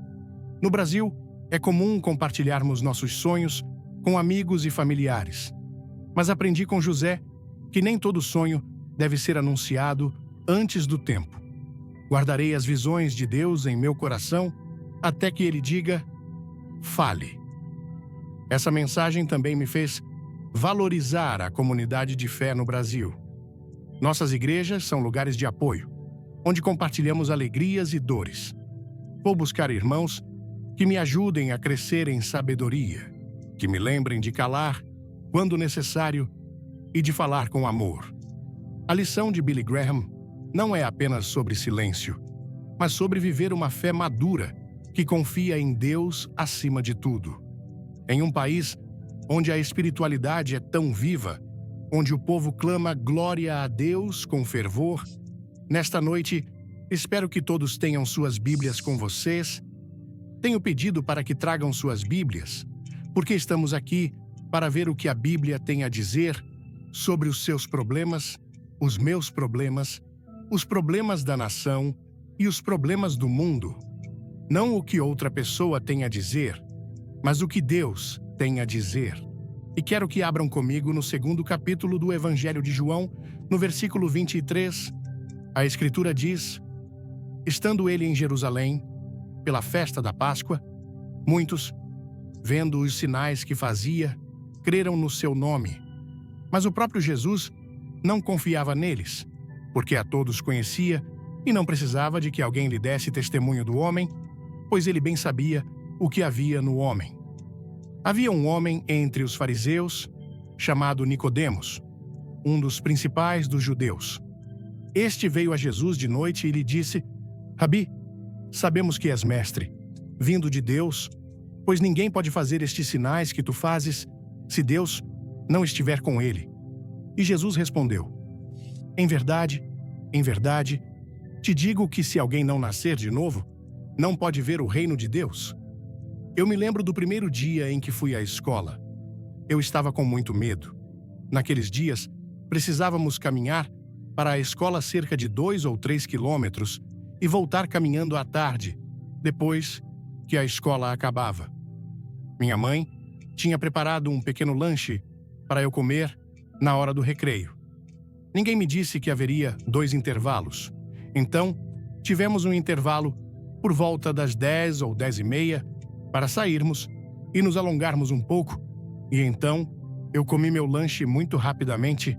No Brasil, é comum compartilharmos nossos sonhos com amigos e familiares. Mas aprendi com José que nem todo sonho deve ser anunciado antes do tempo. Guardarei as visões de Deus em meu coração até que Ele diga: fale. Essa mensagem também me fez valorizar a comunidade de fé no Brasil. Nossas igrejas são lugares de apoio, onde compartilhamos alegrias e dores. Vou buscar irmãos que me ajudem a crescer em sabedoria, que me lembrem de calar quando necessário e de falar com amor. A lição de Billy Graham não é apenas sobre silêncio, mas sobre viver uma fé madura que confia em Deus acima de tudo. Em um país onde a espiritualidade é tão viva, onde o povo clama glória a Deus com fervor, nesta noite, espero que todos tenham suas Bíblias com vocês. Tenho pedido para que tragam suas Bíblias, porque estamos aqui para ver o que a Bíblia tem a dizer sobre os seus problemas, os meus problemas, os problemas da nação e os problemas do mundo. Não o que outra pessoa tem a dizer, mas o que Deus tem a dizer. E quero que abram comigo no 2º capítulo do Evangelho de João, no versículo 23, a Escritura diz: estando ele em Jerusalém, pela festa da Páscoa, muitos, vendo os sinais que fazia, creram no seu nome. Mas o próprio Jesus não confiava neles, porque a todos conhecia e não precisava de que alguém lhe desse testemunho do homem, pois ele bem sabia o que havia no homem. Havia um homem entre os fariseus, chamado Nicodemos, um dos principais dos judeus. Este veio a Jesus de noite e lhe disse: Rabi, sabemos que és mestre, vindo de Deus, pois ninguém pode fazer estes sinais que tu fazes se Deus não estiver com ele. E Jesus respondeu: em verdade, te digo que se alguém não nascer de novo, não pode ver o reino de Deus. Eu me lembro do primeiro dia em que fui à escola. Eu estava com muito medo. Naqueles dias, precisávamos caminhar para a escola cerca de 2 ou 3 quilômetros e voltar caminhando à tarde, depois que a escola acabava. Minha mãe tinha preparado um pequeno lanche para eu comer na hora do recreio. Ninguém me disse que haveria 2 intervalos. Então, tivemos um intervalo por volta das 10 ou 10h30 para sairmos e nos alongarmos um pouco, e então eu comi meu lanche muito rapidamente.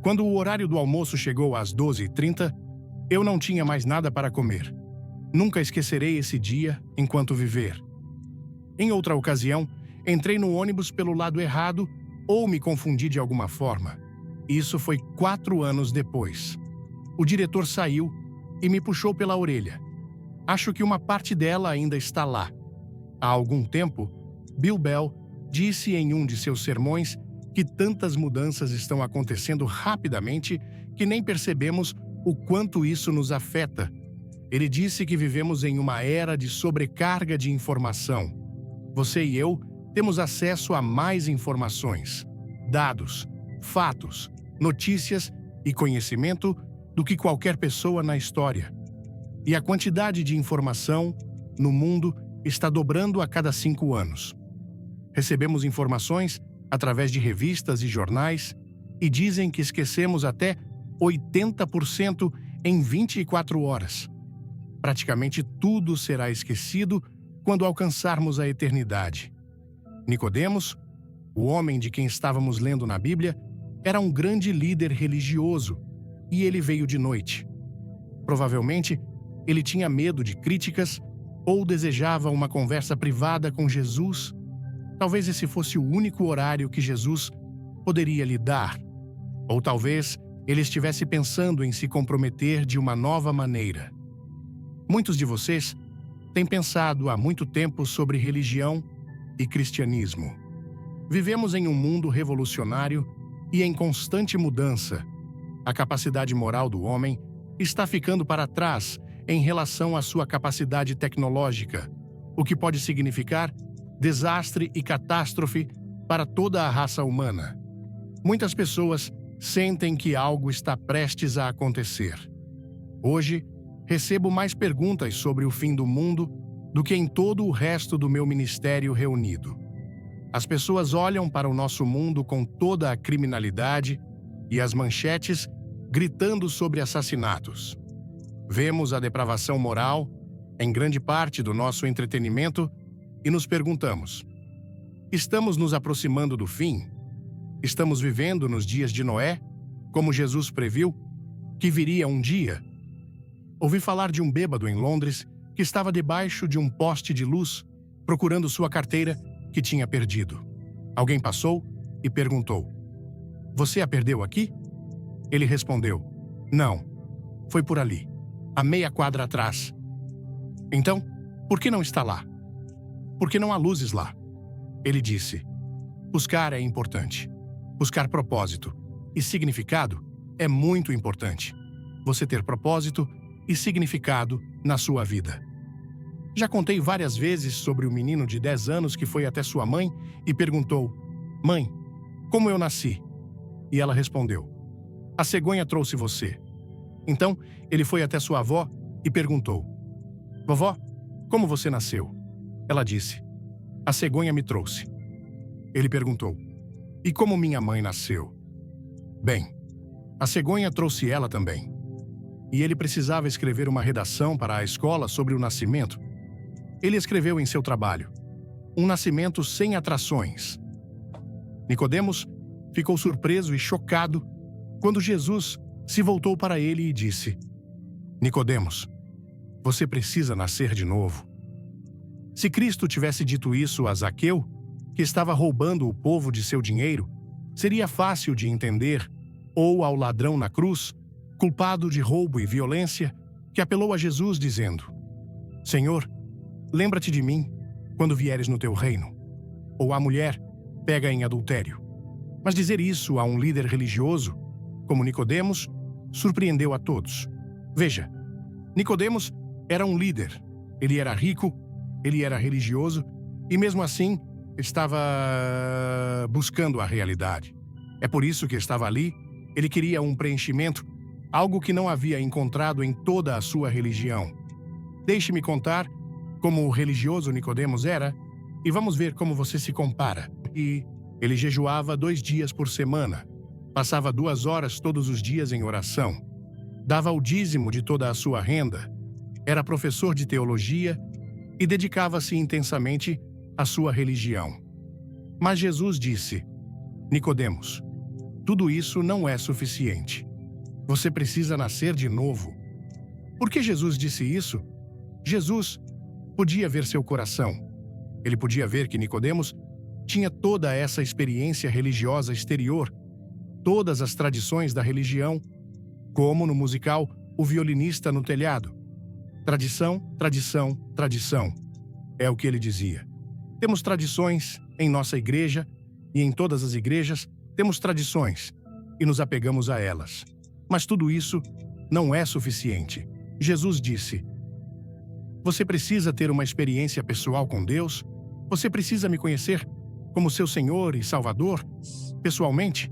Quando o horário do almoço chegou às 12h30, eu não tinha mais nada para comer. Nunca esquecerei esse dia enquanto viver. Em outra ocasião, entrei no ônibus pelo lado errado ou me confundi de alguma forma. Isso foi 4 anos depois. O diretor saiu e me puxou pela orelha. Acho que uma parte dela ainda está lá. Há algum tempo, Bill Bell disse em um de seus sermões que tantas mudanças estão acontecendo rapidamente que nem percebemos o quanto isso nos afeta. Ele disse que vivemos em uma era de sobrecarga de informação. Você e eu temos acesso a mais informações, dados, fatos, notícias e conhecimento do que qualquer pessoa na história. E a quantidade de informação no mundo está dobrando a cada 5 anos. Recebemos informações através de revistas e jornais e dizem que esquecemos até 80% em 24 horas. Praticamente tudo será esquecido quando alcançarmos a eternidade. Nicodemos, o homem de quem estávamos lendo na Bíblia, era um grande líder religioso e ele veio de noite. Provavelmente, ele tinha medo de críticas ou desejava uma conversa privada com Jesus. Talvez esse fosse o único horário que Jesus poderia lhe dar. Ou talvez ele estivesse pensando em se comprometer de uma nova maneira. Muitos de vocês têm pensado há muito tempo sobre religião e cristianismo. Vivemos em um mundo revolucionário e em constante mudança. A capacidade moral do homem está ficando para trás em relação à sua capacidade tecnológica, o que pode significar desastre e catástrofe para toda a raça humana. Muitas pessoas sentem que algo está prestes a acontecer. Hoje, recebo mais perguntas sobre o fim do mundo do que em todo o resto do meu ministério reunido. As pessoas olham para o nosso mundo com toda a criminalidade e as manchetes gritando sobre assassinatos. Vemos a depravação moral em grande parte do nosso entretenimento e nos perguntamos: estamos nos aproximando do fim? Estamos vivendo nos dias de Noé, como Jesus previu que viria um dia? Ouvi falar de um bêbado em Londres que estava debaixo de um poste de luz procurando sua carteira que tinha perdido. Alguém passou e perguntou: você a perdeu aqui? Ele respondeu: não, foi por ali, a meia quadra atrás. Então, por que não está lá? Porque não há luzes lá. Ele disse: buscar é importante. Buscar propósito e significado é muito importante. Você ter propósito e significado na sua vida. Já contei várias vezes sobre o menino de 10 anos que foi até sua mãe e perguntou: mãe, como eu nasci? E ela respondeu: a cegonha trouxe você. Então, ele foi até sua avó e perguntou: vovó, como você nasceu? Ela disse: a cegonha me trouxe. Ele perguntou: e como minha mãe nasceu? Bem, a cegonha trouxe ela também. E ele precisava escrever uma redação para a escola sobre o nascimento. Ele escreveu em seu trabalho: um nascimento sem atrações. Nicodemos ficou surpreso e chocado quando Jesus se voltou para ele e disse: Nicodemos, você precisa nascer de novo. Se Cristo tivesse dito isso a Zaqueu, que estava roubando o povo de seu dinheiro, seria fácil de entender, ou ao ladrão na cruz, culpado de roubo e violência, que apelou a Jesus dizendo: Senhor, lembra-te de mim quando vieres no teu reino. Ou a mulher pega em adultério. Mas dizer isso a um líder religioso, como Nicodemos, surpreendeu a todos. Veja, Nicodemos era um líder. Ele era rico, ele era religioso e, mesmo assim, estava buscando a realidade. É por isso que estava ali. Ele queria um preenchimento, algo que não havia encontrado em toda a sua religião. Deixe-me contar como o religioso Nicodemos era e vamos ver como você se compara. E ele jejuava 2 dias por semana, passava 2 horas todos os dias em oração, dava o dízimo de toda a sua renda, era professor de teologia e dedicava-se intensamente à sua religião. Mas Jesus disse: Nicodemos, tudo isso não é suficiente. Você precisa nascer de novo. Por que Jesus disse isso? Jesus podia ver seu coração. Ele podia ver que Nicodemos tinha toda essa experiência religiosa exterior, todas as tradições da religião, como no musical O Violinista no Telhado. Tradição, tradição, tradição. É o que ele dizia. Temos tradições em nossa igreja e em todas as igrejas temos tradições e nos apegamos a elas. Mas tudo isso não é suficiente. Jesus disse: você precisa ter uma experiência pessoal com Deus? Você precisa me conhecer como seu Senhor e Salvador, pessoalmente?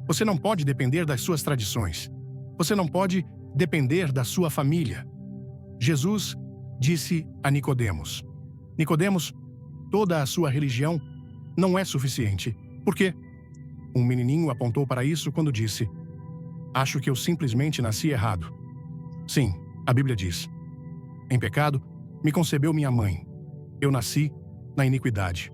Você não pode depender das suas tradições. Você não pode depender da sua família. Jesus disse a Nicodemos: Nicodemos, toda a sua religião não é suficiente. Por quê? Um menininho apontou para isso quando disse: acho que eu simplesmente nasci errado. Sim, a Bíblia diz: em pecado me concebeu minha mãe. Eu nasci na iniquidade.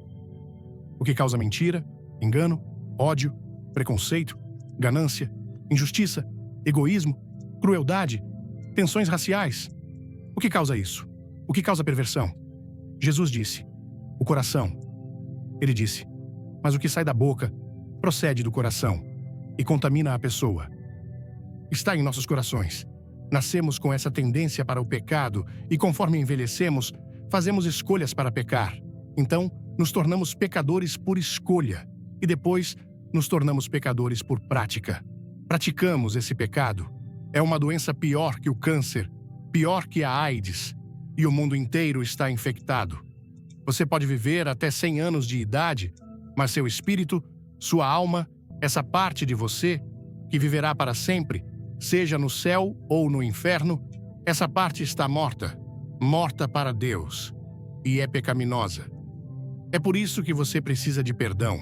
O que causa mentira, engano, ódio, preconceito, ganância, injustiça, egoísmo, crueldade, tensões raciais. O que causa isso? O que causa perversão? Jesus disse: o coração. Ele disse: mas o que sai da boca procede do coração e contamina a pessoa. Está em nossos corações. Nascemos com essa tendência para o pecado e, conforme envelhecemos, fazemos escolhas para pecar. Então, nos tornamos pecadores por escolha e depois nos tornamos pecadores por prática. Praticamos esse pecado. É uma doença pior que o câncer, pior que a AIDS, e o mundo inteiro está infectado. Você pode viver até 100 anos de idade, mas seu espírito, sua alma, essa parte de você, que viverá para sempre, seja no céu ou no inferno, essa parte está morta, morta para Deus, e é pecaminosa. É por isso que você precisa de perdão.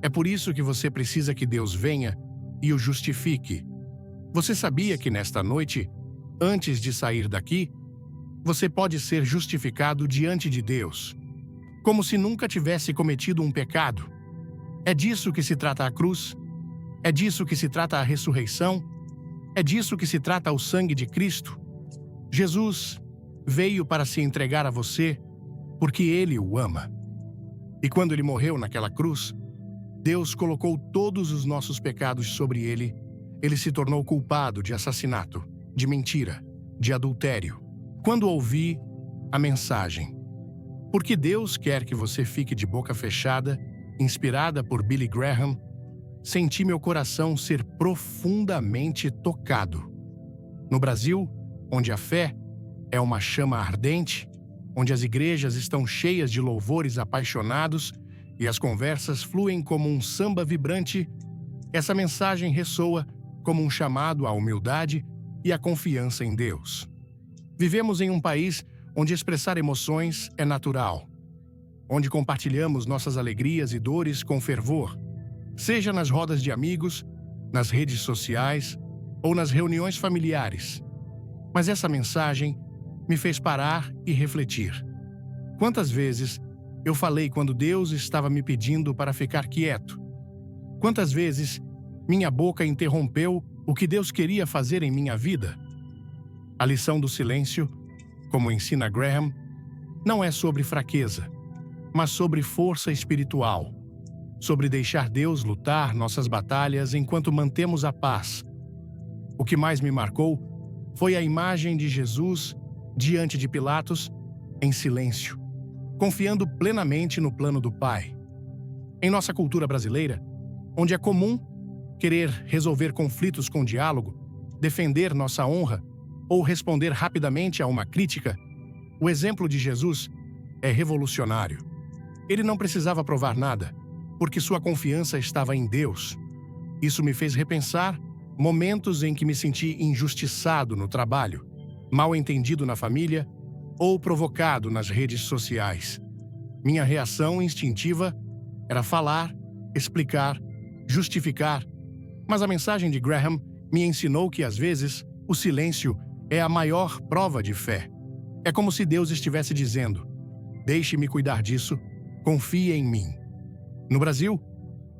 É por isso que você precisa que Deus venha e o justifique. Você sabia que nesta noite, antes de sair daqui, você pode ser justificado diante de Deus, como se nunca tivesse cometido um pecado? É disso que se trata a cruz? É disso que se trata a ressurreição? É disso que se trata o sangue de Cristo? Jesus veio para se entregar a você porque Ele o ama. E quando Ele morreu naquela cruz, Deus colocou todos os nossos pecados sobre Ele. Ele se tornou culpado de assassinato, de mentira, de adultério. Quando ouvi a mensagem, porque Deus quer que você fique de boca fechada, inspirada por Billy Graham, senti meu coração ser profundamente tocado. No Brasil, onde a fé é uma chama ardente, onde as igrejas estão cheias de louvores apaixonados e as conversas fluem como um samba vibrante, essa mensagem ressoa como um chamado à humildade e à confiança em Deus. Vivemos em um país onde expressar emoções é natural, onde compartilhamos nossas alegrias e dores com fervor, seja nas rodas de amigos, nas redes sociais ou nas reuniões familiares. Mas essa mensagem me fez parar e refletir. Quantas vezes eu falei quando Deus estava me pedindo para ficar quieto? Quantas vezes minha boca interrompeu o que Deus queria fazer em minha vida? A lição do silêncio, como ensina Graham, não é sobre fraqueza, mas sobre força espiritual, sobre deixar Deus lutar nossas batalhas enquanto mantemos a paz. O que mais me marcou foi a imagem de Jesus diante de Pilatos, em silêncio, confiando plenamente no plano do Pai. Em nossa cultura brasileira, onde é comum querer resolver conflitos com diálogo, defender nossa honra ou responder rapidamente a uma crítica, o exemplo de Jesus é revolucionário. Ele não precisava provar nada, porque sua confiança estava em Deus. Isso me fez repensar momentos em que me senti injustiçado no trabalho, mal entendido na família ou provocado nas redes sociais. Minha reação instintiva era falar, explicar, justificar, mas a mensagem de Graham me ensinou que, às vezes, o silêncio é a maior prova de fé. É como se Deus estivesse dizendo: deixe-me cuidar disso, confie em mim. No Brasil,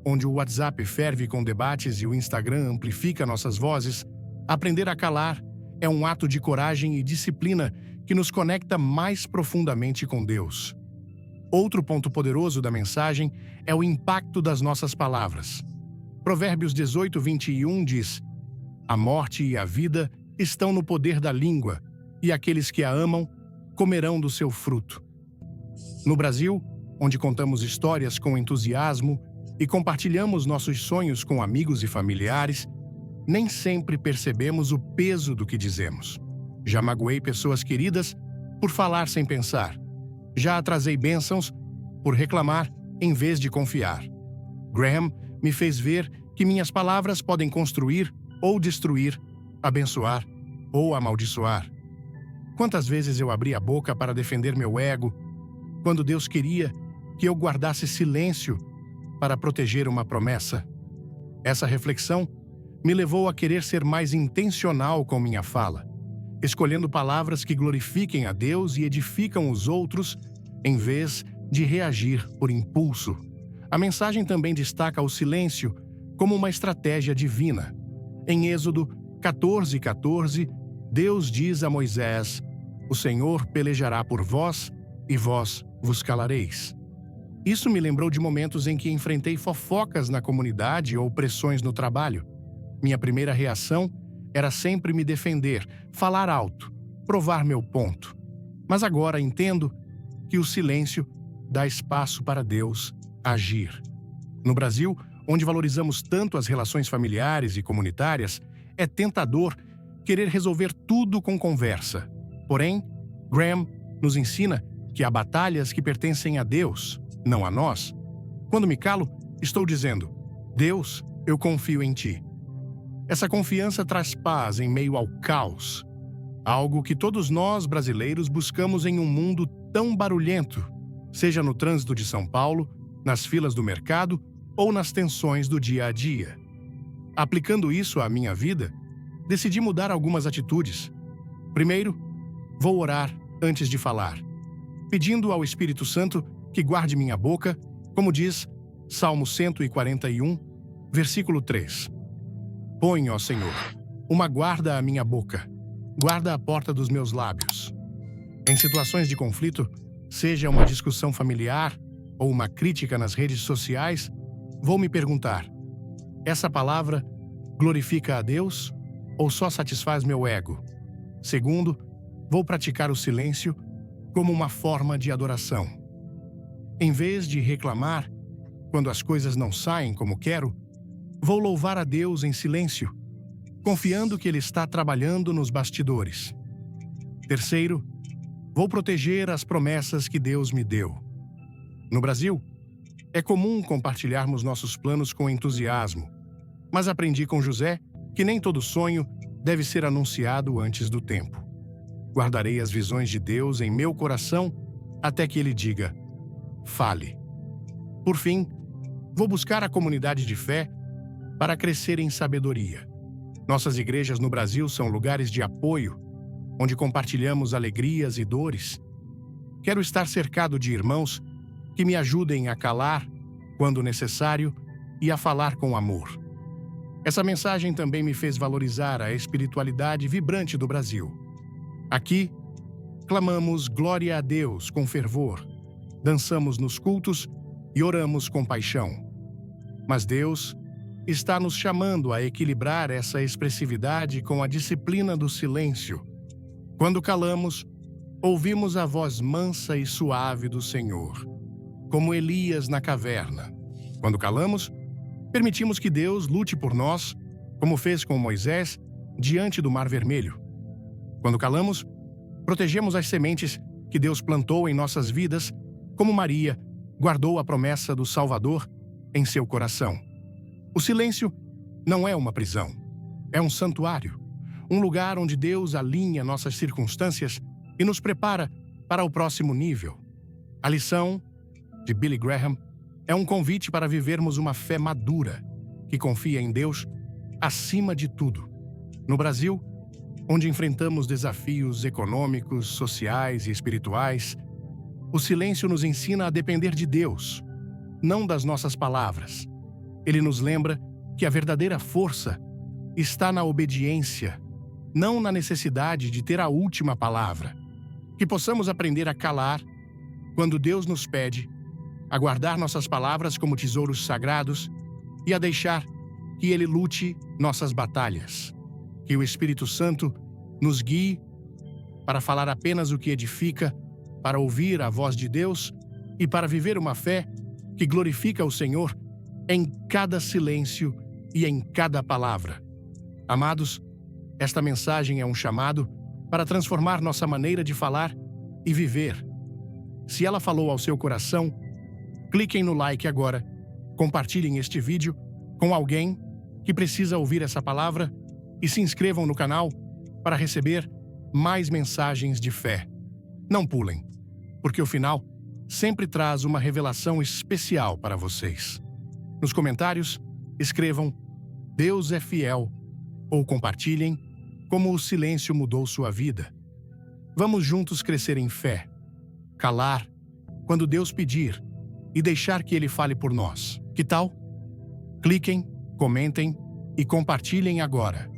onde o WhatsApp ferve com debates e o Instagram amplifica nossas vozes, aprender a calar é um ato de coragem e disciplina que nos conecta mais profundamente com Deus. Outro ponto poderoso da mensagem é o impacto das nossas palavras. Provérbios 18:21 diz: a morte e a vida estão no poder da língua, e aqueles que a amam comerão do seu fruto. No Brasil, onde contamos histórias com entusiasmo e compartilhamos nossos sonhos com amigos e familiares, nem sempre percebemos o peso do que dizemos. Já magoei pessoas queridas por falar sem pensar. Já atrasei bênçãos por reclamar em vez de confiar. Graham me fez ver que minhas palavras podem construir ou destruir, abençoar ou amaldiçoar. Quantas vezes eu abri a boca para defender meu ego, quando Deus queria que eu guardasse silêncio para proteger uma promessa? Essa reflexão me levou a querer ser mais intencional com minha fala, escolhendo palavras que glorifiquem a Deus e edificam os outros, em vez de reagir por impulso. A mensagem também destaca o silêncio como uma estratégia divina. Em Êxodo 14:14, Deus diz a Moisés: o Senhor pelejará por vós e vós vos calareis. Isso me lembrou de momentos em que enfrentei fofocas na comunidade ou pressões no trabalho. Minha primeira reação era sempre me defender, falar alto, provar meu ponto. Mas agora entendo que o silêncio dá espaço para Deus agir. No Brasil, onde valorizamos tanto as relações familiares e comunitárias, é tentador querer resolver tudo com conversa. Porém, Graham nos ensina que há batalhas que pertencem a Deus, não a nós. Quando me calo, estou dizendo: Deus, eu confio em ti. Essa confiança traz paz em meio ao caos, algo que todos nós brasileiros buscamos em um mundo tão barulhento, seja no trânsito de São Paulo, nas filas do mercado ou nas tensões do dia a dia. Aplicando isso à minha vida, decidi mudar algumas atitudes. Primeiro, vou orar antes de falar, pedindo ao Espírito Santo que guarde minha boca, como diz Salmo 141, versículo 3. Põe, ó Senhor, uma guarda à minha boca, guarda a porta dos meus lábios. Em situações de conflito, seja uma discussão familiar ou uma crítica nas redes sociais, vou me perguntar: essa palavra glorifica a Deus ou só satisfaz meu ego? Segundo, vou praticar o silêncio como uma forma de adoração. Em vez de reclamar quando as coisas não saem como quero, vou louvar a Deus em silêncio, confiando que Ele está trabalhando nos bastidores. Terceiro, vou proteger as promessas que Deus me deu. No Brasil, é comum compartilharmos nossos planos com entusiasmo, mas aprendi com José que nem todo sonho deve ser anunciado antes do tempo. Guardarei as visões de Deus em meu coração até que Ele diga: fale. Por fim, vou buscar a comunidade de fé para crescer em sabedoria. Nossas igrejas no Brasil são lugares de apoio, onde compartilhamos alegrias e dores. Quero estar cercado de irmãos que me ajudem a calar quando necessário e a falar com amor. Essa mensagem também me fez valorizar a espiritualidade vibrante do Brasil. Aqui, clamamos glória a Deus com fervor, dançamos nos cultos e oramos com paixão. Mas Deus está nos chamando a equilibrar essa expressividade com a disciplina do silêncio. Quando calamos, ouvimos a voz mansa e suave do Senhor, como Elias na caverna. Quando calamos, Permitimos que Deus lute por nós, como fez com Moisés diante do Mar Vermelho. Quando calamos, protegemos as sementes que Deus plantou em nossas vidas, como Maria guardou a promessa do Salvador em seu coração. O silêncio não é uma prisão, é um santuário, um lugar onde Deus alinha nossas circunstâncias e nos prepara para o próximo nível. A lição de Billy Graham é um convite para vivermos uma fé madura, que confia em Deus acima de tudo. No Brasil, onde enfrentamos desafios econômicos, sociais e espirituais, o silêncio nos ensina a depender de Deus, não das nossas palavras. Ele nos lembra que a verdadeira força está na obediência, não na necessidade de ter a última palavra. Que possamos aprender a calar quando Deus nos pede, a guardar nossas palavras como tesouros sagrados e a deixar que Ele lute nossas batalhas. Que o Espírito Santo nos guie para falar apenas o que edifica, para ouvir a voz de Deus e para viver uma fé que glorifica o Senhor em cada silêncio e em cada palavra. Amados, esta mensagem é um chamado para transformar nossa maneira de falar e viver. Se ela falou ao seu coração, cliquem no like agora, compartilhem este vídeo com alguém que precisa ouvir essa palavra e se inscrevam no canal para receber mais mensagens de fé. Não pulem, porque o final sempre traz uma revelação especial para vocês. Nos comentários, escrevam "Deus é fiel" ou compartilhem como o silêncio mudou sua vida. Vamos juntos crescer em fé, calar quando Deus pedir e deixar que Ele fale por nós. Que tal? Cliquem, comentem e compartilhem agora.